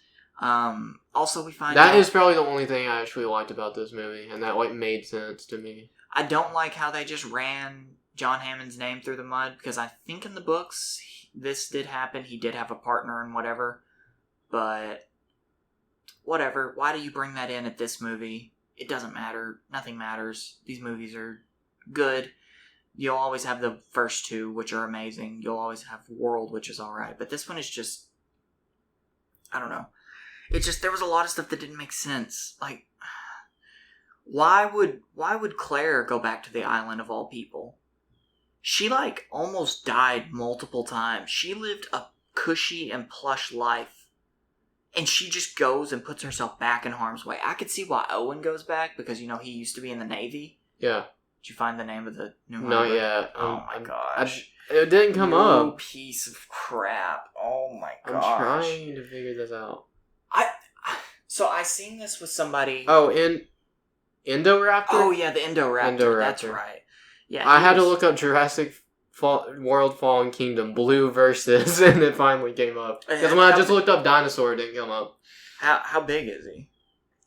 Also, we find that is probably the only thing I actually liked about this movie, and that like made sense to me. I don't like how they just ran John Hammond's name through the mud, because I think in the books this did happen. He did have a partner and whatever, but whatever. Why do you bring that in at this movie? It doesn't matter. Nothing matters. These movies are good. You'll always have the first two, which are amazing. You'll always have World, which is alright. But this one is just... I don't know. It just... There was a lot of stuff that didn't make sense. Like... Why would Claire go back to the island of all people? She, like, almost died multiple times. She lived a cushy and plush life. And she just goes and puts herself back in harm's way. I could see why Owen goes back, because, you know, he used to be in the Navy. Yeah. Did you find the name of the new hybrid? Not yet. Oh my gosh. It didn't come up. You piece of crap. Oh my gosh. I'm trying to figure this out. So I seen this with somebody. Oh, Indoraptor? Oh yeah, the Indoraptor. That's right. Yeah. I had to look up Jurassic World Fallen Kingdom Blue versus, and it finally came up. Because when I just looked up dinosaur, it didn't come up. How big is he?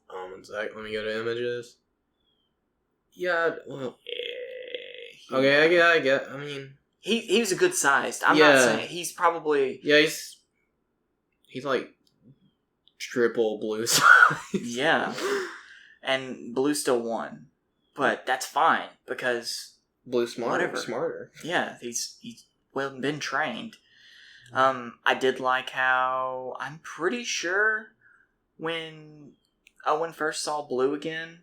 1 sec. Let me go to images. Yeah, well... Okay, I get. I mean... He was a good sized. I'm not saying... He's probably... Yeah, he's like... triple blue size. Yeah. And blue still won. But that's fine, because... Blue smarter. Yeah, he's well been trained. I did like how... I'm pretty sure when Owen first saw Blue again...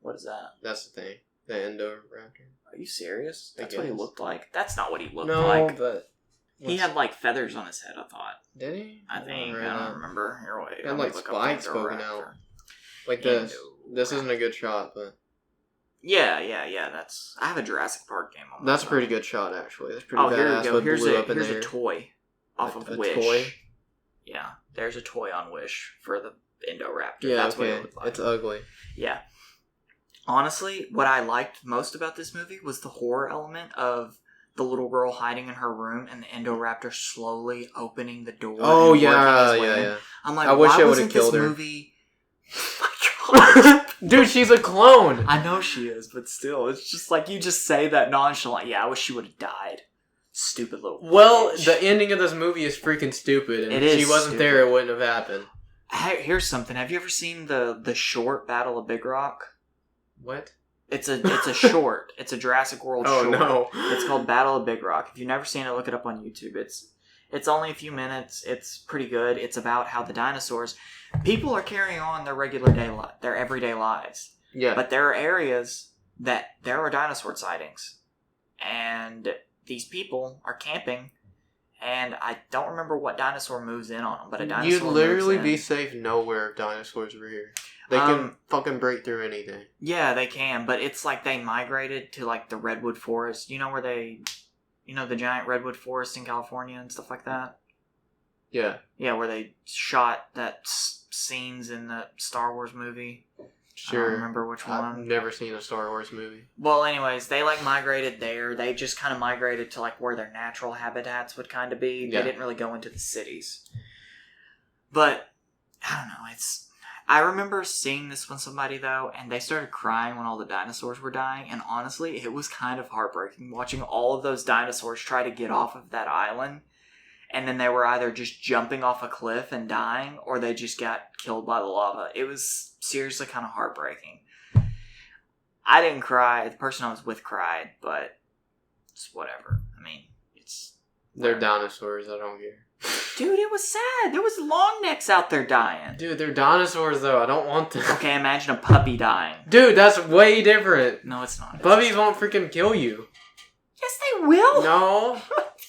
What is that? That's the thing. The Indoraptor. Are you serious? That's what he looked like? That's not what he looked like. No, but... He had, like, feathers on his head, I thought. Did he? I think. I don't remember. Here, wait. He had, like, spikes poking out. Like this. This isn't a good shot, but... Yeah, that's... I have a Jurassic Park game on my That's a pretty good shot, actually. That's pretty badass. Here we go. Here's a toy off of Wish. Toy? Yeah, there's a toy on Wish for the Indoraptor. Yeah, that's okay. what it looked like. It's ugly. Yeah. Honestly, what I liked most about this movie was the horror element of the little girl hiding in her room and the Indoraptor slowly opening the door. Oh, yeah. I'm like, I wish I would have killed her. Movie... Oh my god. Dude, she's a clone. I know she is, but still, it's just like you just say that nonchalant. Yeah, I wish she would have died. Stupid little bitch. The ending of this movie is freaking stupid, and if she wasn't there, it wouldn't have happened. Here's something. Have you ever seen the short Battle of Big Rock? What? It's a short. It's a Jurassic World short. No. It's called Battle of Big Rock. If you've never seen it, look it up on YouTube. It's only a few minutes. It's pretty good. It's about how the dinosaurs... People are carrying on their everyday lives. Yeah. But there are areas that there are dinosaur sightings. And these people are camping. And I don't remember what dinosaur moves in on them, but a dinosaur You'd literally moves in. be safe nowhere if dinosaurs were here. They can fucking break through anything. Yeah, they can, but it's like they migrated to like the redwood forest. You know where the giant redwood forest in California and stuff like that? Yeah. Yeah, where they shot that scenes in the Star Wars movie. Sure. I don't remember which one. I've never seen a Star Wars movie. Well, anyways, they like migrated there. They just kind of migrated to like where their natural habitats would kind of be. Yeah. They didn't really go into the cities. But, I don't know, I remember seeing this with somebody, though, and they started crying when all the dinosaurs were dying, and honestly, it was kind of heartbreaking watching all of those dinosaurs try to get off of that island, and then they were either just jumping off a cliff and dying, or they just got killed by the lava. It was seriously kind of heartbreaking. I didn't cry. The person I was with cried, but it's whatever. I mean, it's... They're dinosaurs, I don't care. Dude, it was sad. There was long necks out there dying. Dude, they're dinosaurs, though. I don't want them. Okay, imagine a puppy dying. Dude, that's way different. No, it's not. Puppies won't freaking kill you. Yes, they will. No.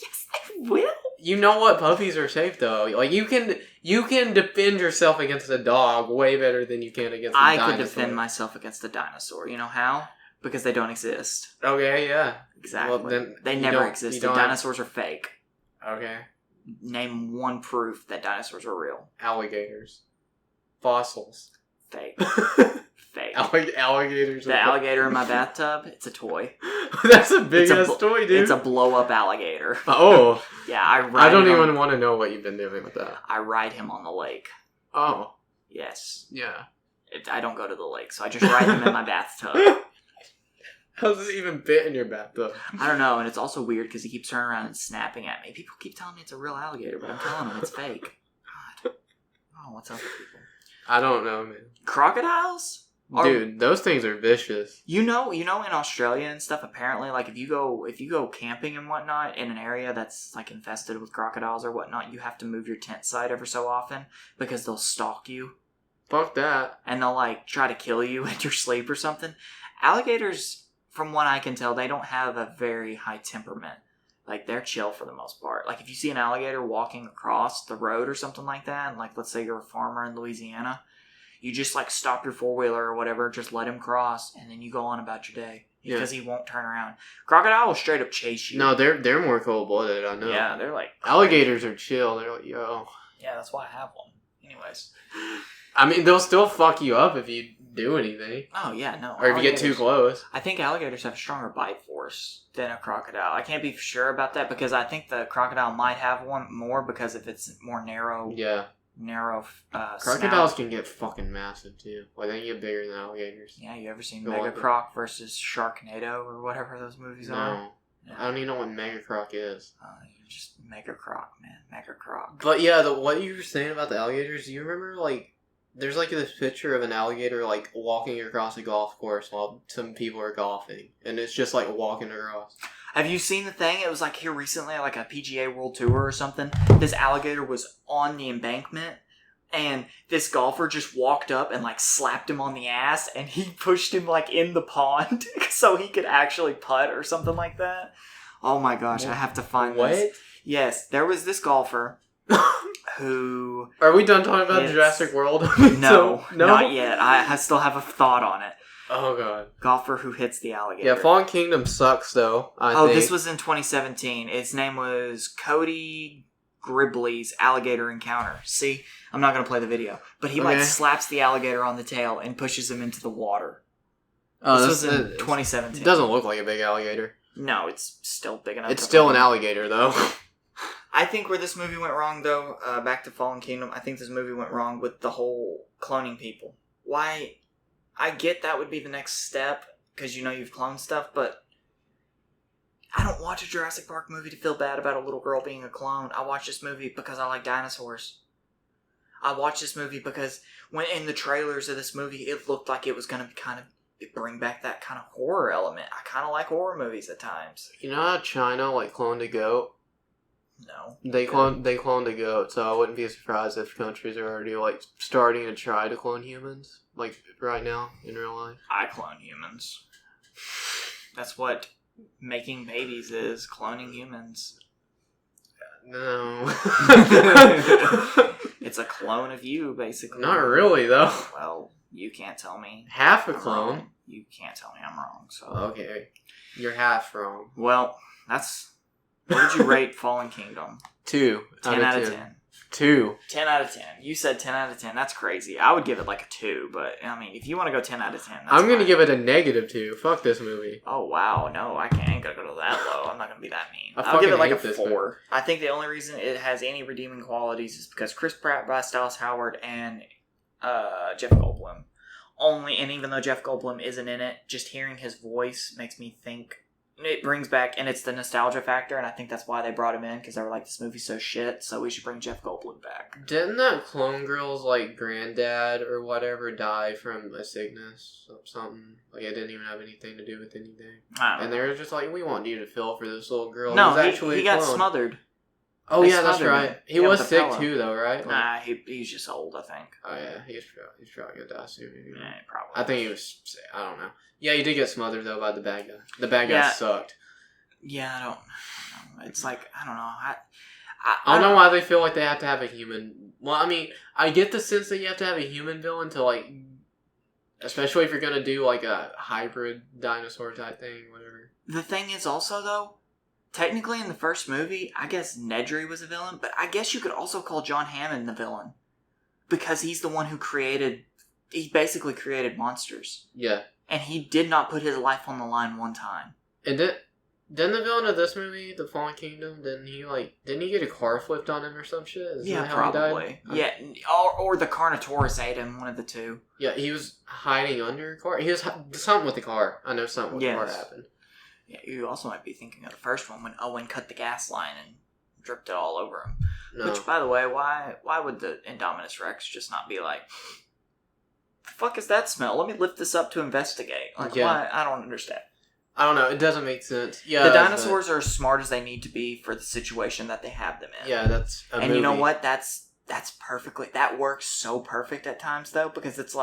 Yes, they will. You know what? Puppies are safe, though. Like, you can defend yourself against a dog way better than you can against a dinosaur. I could defend myself against a dinosaur. You know how? Because they don't exist. Okay, yeah. Exactly. Well, then they never existed. Dinosaurs are fake. Okay. Name one proof that dinosaurs are real. Alligators. Fossils. Fake. Fake. Alligators. The alligator in my bathtub, it's a toy. That's a big-ass toy, dude. It's a blow-up alligator. Oh. Yeah, I don't even want to know what you've been doing with that. I ride him on the lake. Oh. Yes. Yeah. I don't go to the lake, so I just ride him in my bathtub. How does it even fit in your bathtub? I don't know, and it's also weird because he keeps turning around and snapping at me. People keep telling me it's a real alligator, but I'm telling them it's fake. God. Oh, what's up with people? I don't know, man. Crocodiles? Dude, those things are vicious. You know, in Australia and stuff, apparently, like, if you go camping and whatnot in an area that's, like, infested with crocodiles or whatnot, you have to move your tent site ever so often because they'll stalk you. Fuck that. And they'll, like, try to kill you in your sleep or something. Alligators... From what I can tell, they don't have a very high temperament. Like, they're chill for the most part. Like, if you see an alligator walking across the road or something like that, and, like, let's say you're a farmer in Louisiana, you just, like, stop your four-wheeler or whatever, just let him cross, and then you go on about your day. Because he won't turn around. Crocodile will straight up chase you. No, they're more cold-blooded, I know. Yeah, they're like... Alligators are chill. They're like, yo. Yeah, that's why I have one. Anyways. I mean, they'll still fuck you up if you do anything. Oh, yeah, no. Or if you get too close. I think alligators have a stronger bite force than a crocodile. I can't be sure about that because I think the crocodile might have one more because if it's more narrow... Yeah. Narrow crocodiles snout. can get fucking massive, too. Like, they can get bigger than alligators. Yeah, you ever seen Mega Croc versus Sharknado or whatever those movies are? No. Yeah. I don't even know what Mega Croc is. You're just Mega Croc, man. Mega Croc. But yeah, what you were saying about the alligators, do you remember, like, there's, like, this picture of an alligator, like, walking across a golf course while some people are golfing. And it's just, like, walking across. Have you seen the thing? It was, like, here recently, like a PGA World Tour or something. This alligator was on the embankment, and this golfer just walked up and, like, slapped him on the ass, and he pushed him, like, in the pond so he could actually putt or something like that. Oh, my gosh, I have to find this. What? Yes, there was this golfer... who... Are we done talking about Jurassic World? No, not yet. I still have a thought on it. Oh, God. Golfer who hits the alligator. Yeah, Fallen Kingdom sucks, though, I think. This was in 2017. Its name was Cody Gribley's Alligator Encounter. See? I'm not going to play the video. But he, like, slaps the alligator on the tail and pushes him into the water. This was in 2017. It doesn't look like a big alligator. No, it's still big enough. It's still an alligator, though. I think where this movie went wrong, though, back to Fallen Kingdom, I think this movie went wrong with the whole cloning people. Why? I get that would be the next step, because you know you've cloned stuff, but I don't watch a Jurassic Park movie to feel bad about a little girl being a clone. I watch this movie because I like dinosaurs. I watch this movie because when in the trailers of this movie, it looked like it was going to kind of bring back that kind of horror element. I kind of like horror movies at times. You know how China cloned a goat? No. They cloned a goat, so I wouldn't be surprised if countries are already starting to try to clone humans right now in real life. I clone humans. That's what making babies is, cloning humans. No. It's a clone of you, basically. Not really, though. Well, you can't tell me. Half a clone. Wrong. You can't tell me I'm wrong. So okay, you're half wrong. Well, that's. What did you rate Fallen Kingdom? 2. 10 out of 10. 2. 10 out of 10. You said 10 out of 10. That's crazy. I would give it a 2, but I mean, if you want to go 10 out of 10, that's I'm going to give it a -2. Fuck this movie. Oh, wow. No, I ain't going to go to that low. I'm not going to be that mean. I'll give it a 4. I think the only reason it has any redeeming qualities is because Chris Pratt, Bryce Dallas Howard, and Jeff Goldblum. And even though Jeff Goldblum isn't in it, just hearing his voice makes me think. It brings back, and it's the nostalgia factor, and I think that's why they brought him in, because they were like, this movie's so shit, so we should bring Jeff Goldblum back. Didn't that clone girl's, granddad or whatever die from a sickness or something? It didn't even have anything to do with anything. And they were just like, we want you to fill for this little girl. No, he got smothered. Oh, yeah, that's right. He was sick, too, though, right? Nah, he's just old, I think. Oh, yeah, he's probably gonna die soon. Yeah, probably. I think he was sick. I don't know. Yeah, he did get smothered, though, by the bad guy. The bad guy sucked. Yeah, I don't know. It's I don't know. I don't know why they feel like they have to have a human... Well, I mean, I get the sense that you have to have a human villain to, especially if you're gonna do, a hybrid dinosaur type thing, whatever. The thing is also, though, technically in the first movie, I guess Nedry was a villain, but I guess you could also call John Hammond the villain. Because he's the one who he basically created monsters. Yeah. And he did not put his life on the line one time. And didn't the villain of this movie, The Fallen Kingdom, didn't he get a car flipped on him or some shit? Yeah, probably. Yeah, or the Carnotaurus ate him, one of the two. Yeah, he was hiding under a car. He was something with the car. I know something with the car happened. Yeah, you also might be thinking of the first one when Owen cut the gas line and dripped it all over him. No. Which, by the way, why would the Indominus Rex just not be like, the fuck is that smell? Let me lift this up to investigate. Why? I don't understand. I don't know. It doesn't make sense. Yeah, the dinosaurs are as smart as they need to be for the situation that they have them in. Yeah, that's a movie. You know what? That's perfectly... That works so perfect at times, though, because it's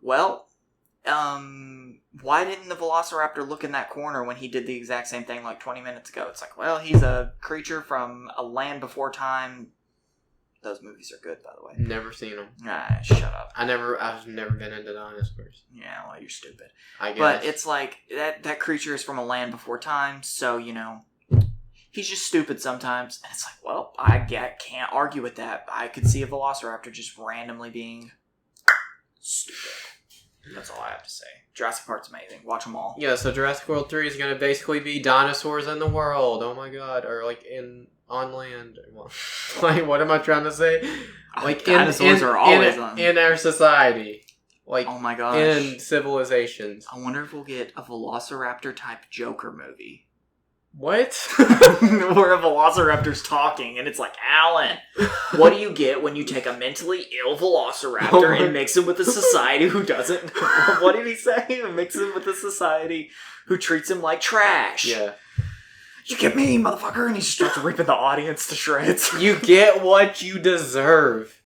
well... why didn't the Velociraptor look in that corner when he did the exact same thing 20 minutes ago? It's well, he's a creature from a land before time. Those movies are good, by the way. Never seen them. Nah, shut up. I've never been into dinosaurs. Yeah, well, you're stupid. I guess. But it's that creature is from a land before time, so, he's just stupid sometimes. And it's well, I can't argue with that. I could see a Velociraptor just randomly being stupid. That's all I have to say. Jurassic Park's amazing. Watch them all. Yeah, so Jurassic World 3 is going to basically be dinosaurs in the world. Oh my god. Or on land. Well, what am I trying to say? Dinosaurs are always on. In our society. Oh my gosh. In civilizations. I wonder if we'll get a Velociraptor type Joker movie. What? Where a Velociraptor's talking and it's Alan, what do you get when you take a mentally ill Velociraptor and mix him with a society who doesn't... What did he say? Mix him with a society who treats him like trash. Yeah. You get me, motherfucker! And he just starts ripping the audience to shreds. You get what you deserve.